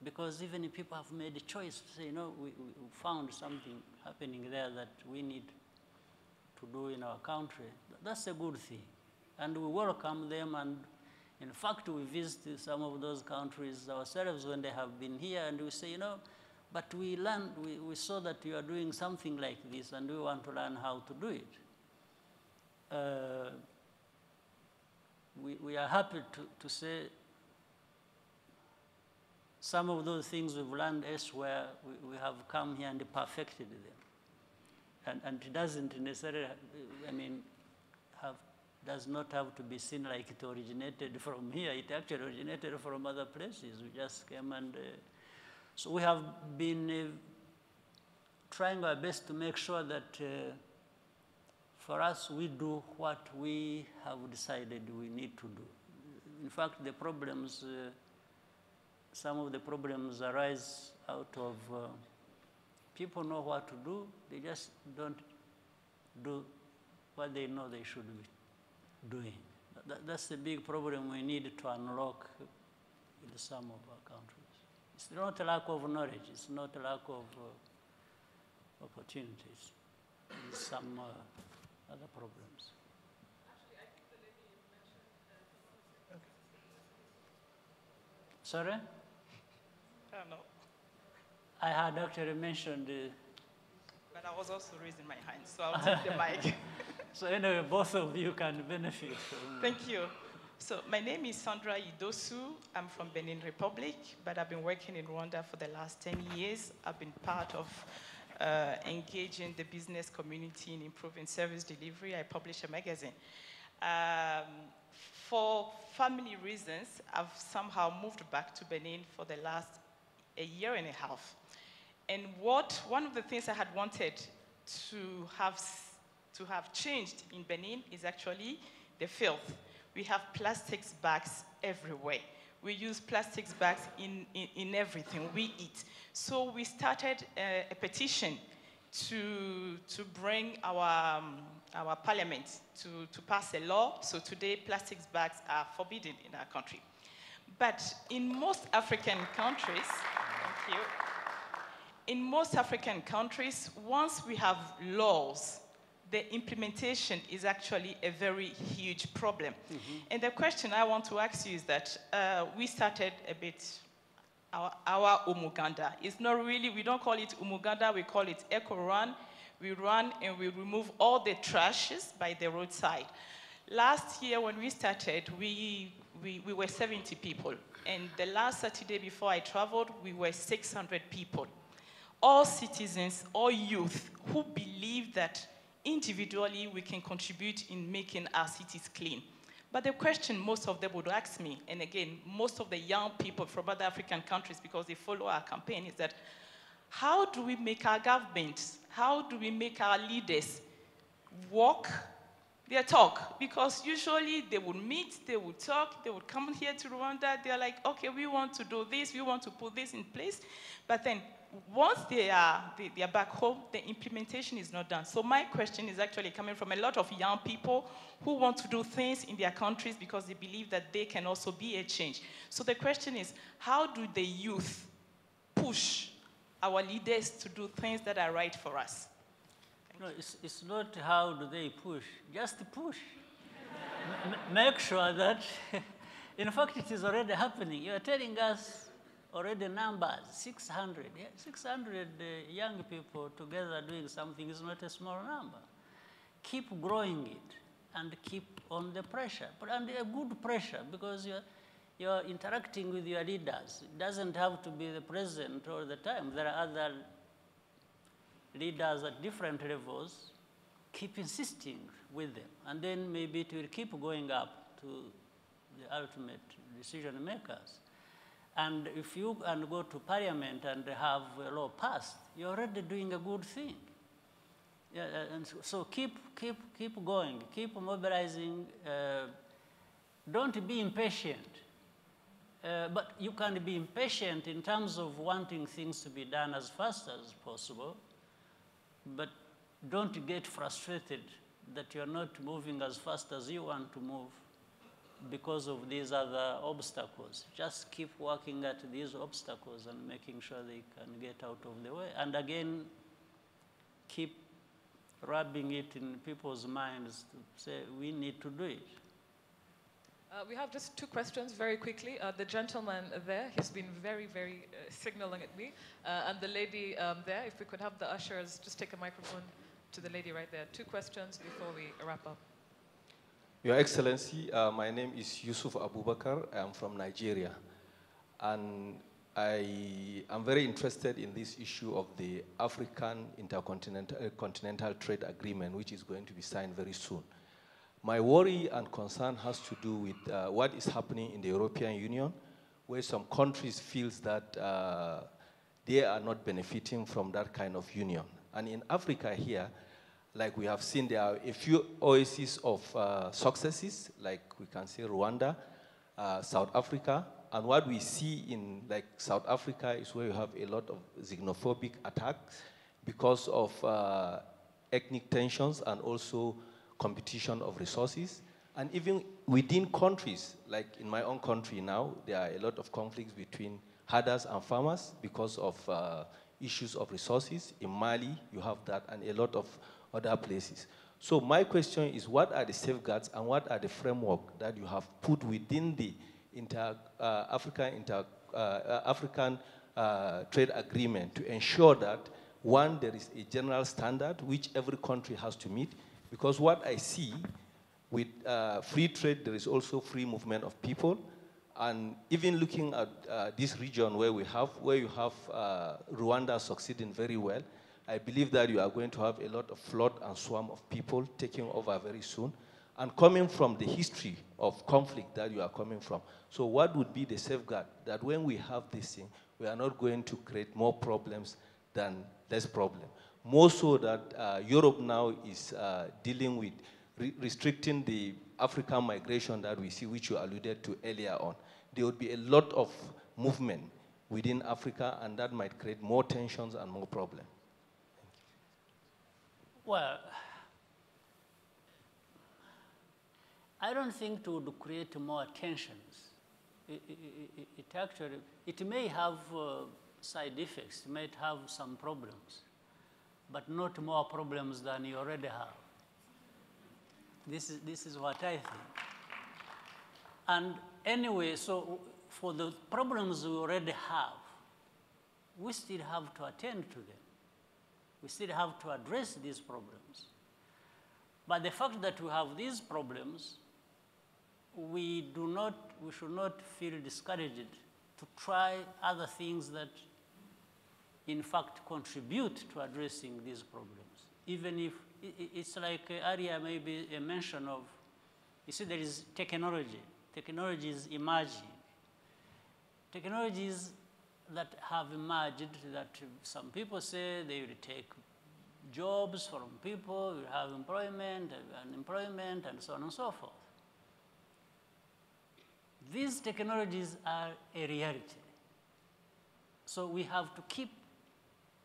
Because even if people have made a choice to say, you know, we found something happening there that we need to do in our country, that's a good thing. And we welcome them, and in fact, we visit some of those countries ourselves when they have been here, and we say, you know, but we learned, we saw that you are doing something like this, and we want to learn how to do it. We are happy to say some of those things we've learned elsewhere, we have come here and perfected them. And it doesn't necessarily, I mean, does not have to be seen like it originated from here. It actually originated from other places. We just came and, so we have been trying our best to make sure that for us, we do what we have decided we need to do. In fact, the problems, some of the problems arise out of people know what to do, they just don't do what they know they should be doing. That's the big problem we need to unlock in some of our countries. It's not a lack of knowledge, it's not a lack of opportunities. There's some other problems. Actually, I think the lady mentioned... Sorry? I don't know. I had actually mentioned... but I was also raising my hand, so I'll take the mic. So anyway, both of you can benefit from... Thank you. So my name is Sandra Idosu. I'm from Benin Republic, but I've been working in Rwanda for the last 10 years. I've been part of engaging the business community in improving service delivery. I publish a magazine. For family reasons, I've somehow moved back to Benin for the last a year and a half. And one of the things I had wanted to have changed in Benin is actually the filth. We have plastics bags everywhere. We use plastics bags in everything we eat. So we started a petition to bring our parliament to pass a law. So today, plastics bags are forbidden in our country. But in most African countries, thank you, in most African countries, once we have laws, the implementation is actually a very huge problem. And the question I want to ask you is that we started a bit our Umuganda. It's not really, we don't call it Umuganda, we call it Eco Run. We run and we remove all the trashes by the roadside. Last year when we started, we were 70 people. And the last Saturday before I traveled, we were 600 people. All citizens, all youth who believe that individually we can contribute in making our cities clean. But the question most of them would ask me, and again, most of the young people from other African countries, because they follow our campaign, is that how do we make our governments, how do we make our leaders walk their talk? Because usually they would meet, they would talk, they would come here to Rwanda, they're like, okay, we want to do this, we want to put this in place. But then once they are back home, the implementation is not done. So my question is actually coming from a lot of young people who want to do things in their countries because they believe that they can also be a change. So the question is, how do the youth push our leaders to do things that are right for us? No, it's not how do they push, just push. Make sure that, in fact, it is already happening. You are telling us already numbers, 600. Yeah, 600 young people together doing something is not a small number. Keep growing it and keep on the pressure, but under a good pressure, because you're interacting with your leaders. It doesn't have to be the president all the time. There are other leaders at different levels. Keep insisting with them, and then maybe it will keep going up to the ultimate decision makers. And if you can go to parliament and have a law passed, you're already doing a good thing. Yeah, and so keep going, keep mobilizing. Don't be impatient. But you can be impatient in terms of wanting things to be done as fast as possible, but don't get frustrated that you're not moving as fast as you want to move because of these other obstacles. Just keep working at these obstacles and making sure they can get out of the way. And again, keep rubbing it in people's minds to say, we need to do it. We have just two questions very quickly. The gentleman there, he's been very, very signaling at me. And the lady there, if we could have the ushers just take a microphone to the lady right there. Two questions before we wrap up. Your Excellency, my name is Yusuf Abubakar. I'm from Nigeria. And I am very interested in this issue of the African Intercontinental Trade Agreement, which is going to be signed very soon. My worry and concern has to do with what is happening in the European Union, where some countries feel that they are not benefiting from that kind of union. And in Africa here, like we have seen, there are a few oases of successes, like we can say Rwanda, South Africa, and what we see in like South Africa is where you have a lot of xenophobic attacks because of ethnic tensions and also competition of resources. And even within countries, like in my own country now, there are a lot of conflicts between herders and farmers because of issues of resources. In Mali, you have that, and a lot of other places. So my question is, what are the safeguards and what are the framework that you have put within the African trade agreement to ensure that, one, there is a general standard which every country has to meet? Because what I see with free trade, there is also free movement of people. And even looking at this region where you have Rwanda succeeding very well, I believe that you are going to have a lot of flood and swarm of people taking over very soon, and coming from the history of conflict that you are coming from. So what would be the safeguard that when we have this thing, we are not going to create more problems than less problem? More so that Europe now is dealing with restricting the African migration that we see, which you alluded to earlier on. There would be a lot of movement within Africa, and that might create more tensions and more problems. Well, I don't think it would create more tensions. It may have side effects. You might have some problems, but not more problems than you already have. This is what I think. And anyway, so for the problems we already have, we still have to attend to them. We still have to address these problems. But the fact that we have these problems, we should not feel discouraged to try other things that, in fact, contribute to addressing these problems. Even if it's like earlier maybe a mention of, you see, there is technology. Technology is emerging. Technologies that have emerged that some people say they will take jobs from people, will have employment, unemployment, and so on and so forth. These technologies are a reality. So we have to keep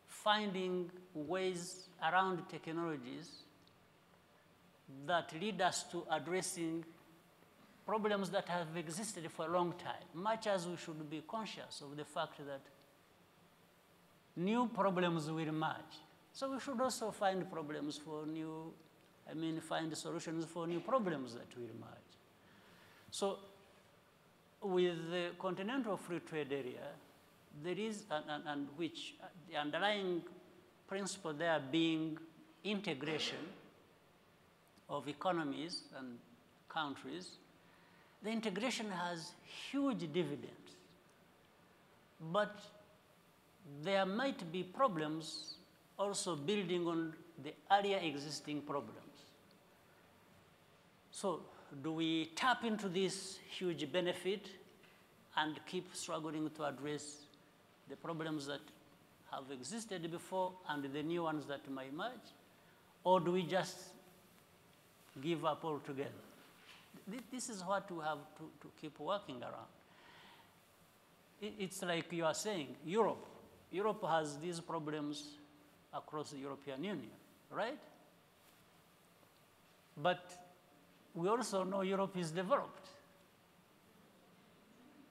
finding ways around technologies that lead us to addressing problems that have existed for a long time, much as we should be conscious of the fact that new problems will emerge. So we should also find problems for new, find solutions for new problems that will emerge. So with the Continental Free Trade Area, there is, and which the underlying principle there being integration of economies and countries, the integration has huge dividends. But there might be problems also building on the earlier existing problems. So do we tap into this huge benefit and keep struggling to address the problems that have existed before and the new ones that might emerge? Or do we just give up altogether? This is what we have to keep working around. It's like you are saying, Europe. Europe has these problems across the European Union, right? But we also know Europe is developed.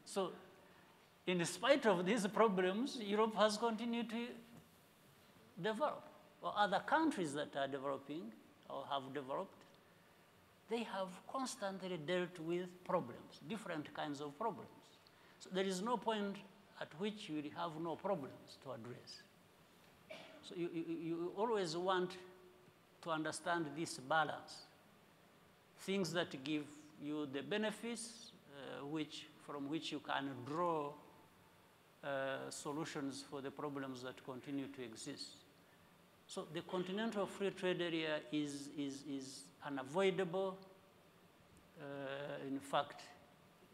So in spite of these problems, Europe has continued to develop. Or other countries that are developing or have developed, they have constantly dealt with problems, different kinds of problems. So there is no point at which you will have no problems to address. So you always want to understand this balance. Things that give you the benefits from which you can draw solutions for the problems that continue to exist. So the Continental Free Trade Area is unavoidable. In fact,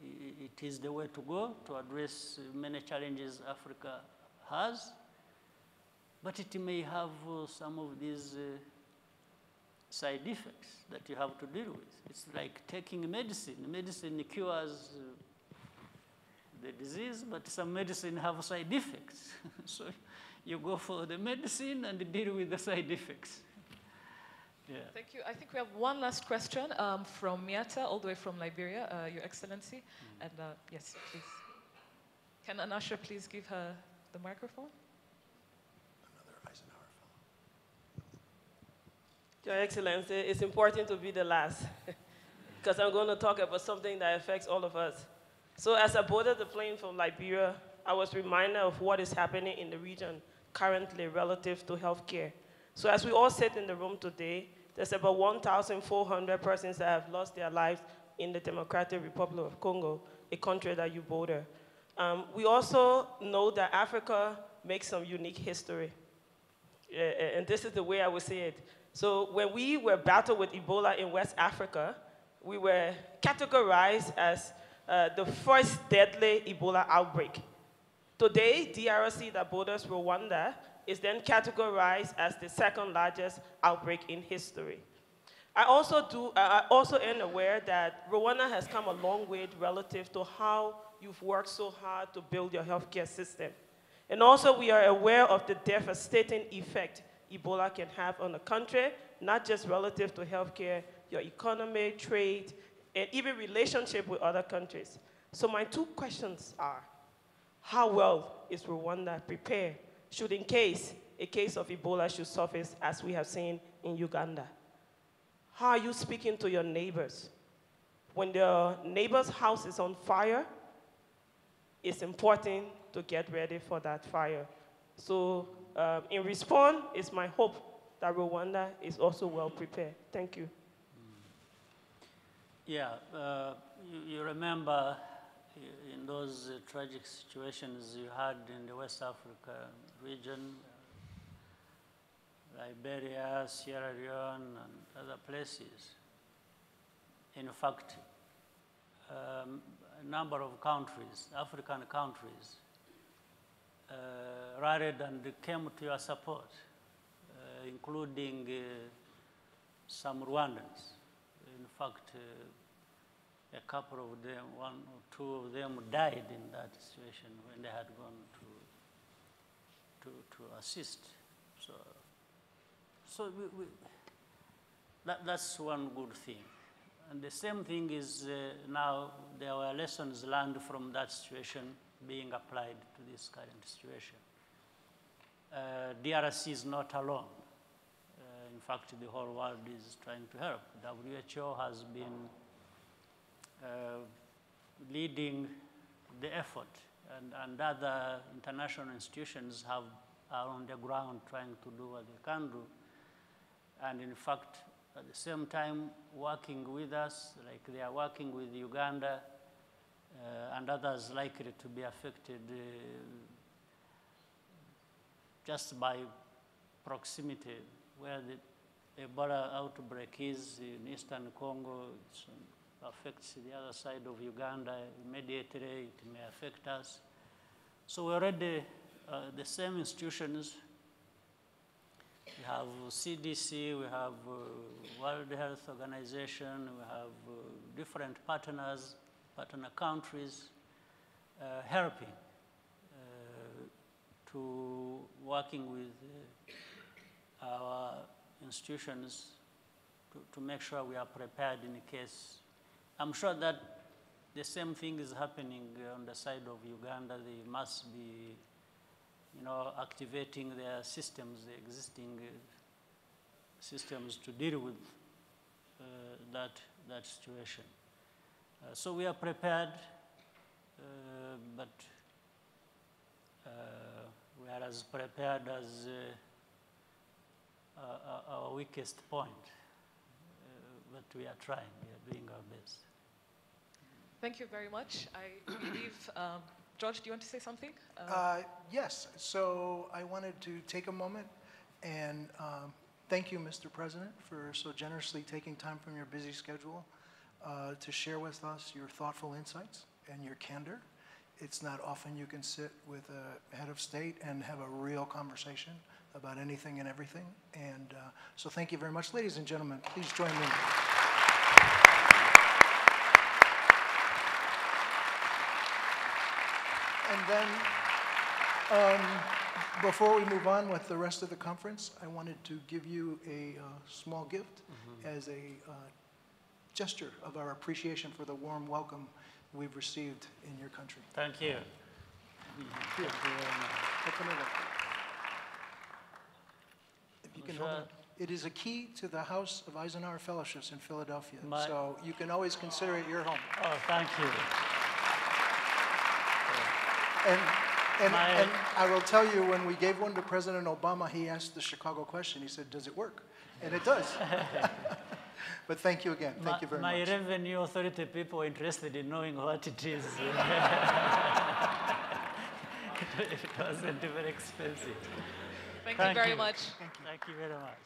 it is the way to go to address many challenges Africa has. But it may have some of these side effects that you have to deal with. It's like taking medicine. Medicine cures the disease, but some medicine have side effects. So you go for the medicine and deal with the side effects. Yeah. Thank you. I think we have one last question from Miata, all the way from Liberia, Your Excellency. And yes, please. Can an usher please give her the microphone? Another Eisenhower fellow. Your Excellency, it's important to be the last because I'm going to talk about something that affects all of us. So as I boarded the plane from Liberia, I was reminded of what is happening in the region currently relative to healthcare. So as we all sit in the room today, there's about 1,400 persons that have lost their lives in the Democratic Republic of Congo, a country that you border. We also know that Africa makes some unique history. And this is the way I would say it. So when we were battled with Ebola in West Africa, we were categorized as the first deadly Ebola outbreak. Today, DRC, that borders Rwanda, is then categorized as the second largest outbreak in history. I also am aware that Rwanda has come a long way relative to how you've worked so hard to build your healthcare system. And also we are aware of the devastating effect Ebola can have on a country, not just relative to healthcare, your economy, trade, and even relationship with other countries. So my two questions are, how well is Rwanda prepared should in case a case of Ebola should surface as we have seen in Uganda? How are you speaking to your neighbors? When the neighbor's house is on fire, it's important to get ready for that fire. So in response, it's my hope that Rwanda is also well prepared. Thank you. Yeah, you remember in those tragic situations you had in the West Africa region, Liberia, Sierra Leone, and other places. In fact, a number of countries, African countries, rallied and came to your support, including some Rwandans. In fact, a couple of them, one or two of them died in that situation when they had gone to assist. So that's one good thing. And the same thing is now there were lessons learned from that situation being applied to this current situation. DRC is not alone. In fact, the whole world is trying to help. WHO has been leading the effort, and other international institutions are on the ground trying to do what they can do. And in fact, at the same time, working with us, like they are working with Uganda and others likely to be affected just by proximity, where the Ebola outbreak is in eastern Congo. It affects the other side of Uganda immediately. It may affect us. So we already, the same institutions, we have CDC, we have World Health Organization, we have different partners, partner countries helping to working with our institutions to make sure we are prepared in case. I'm sure that the same thing is happening on the side of Uganda. They must be, activating their systems, the existing systems to deal with that situation. So we are prepared, but we are as prepared as our weakest point. But we are trying, we are doing our best. Thank you very much. I believe, George, do you want to say something? Yes, so I wanted to take a moment and thank you, Mr. President, for so generously taking time from your busy schedule to share with us your thoughtful insights and your candor. It's not often you can sit with a head of state and have a real conversation about anything and everything. And so thank you very much. Ladies and gentlemen, please join me. And then, before we move on with the rest of the conference, I wanted to give you a small gift as a gesture of our appreciation for the warm welcome we've received in your country. Thank you. Thank you very much. Open it up. If you can hold it. It is a key to the House of Eisenhower Fellowships in Philadelphia, so you can always consider it your home. Oh, thank you. And I will tell you, when we gave one to President Obama, he asked the Chicago question. He said, does it work? And it does. But thank you again. Thank you very much. My revenue authority people are interested in knowing what it is. It wasn't very expensive. Thank you very much. Thank you very much.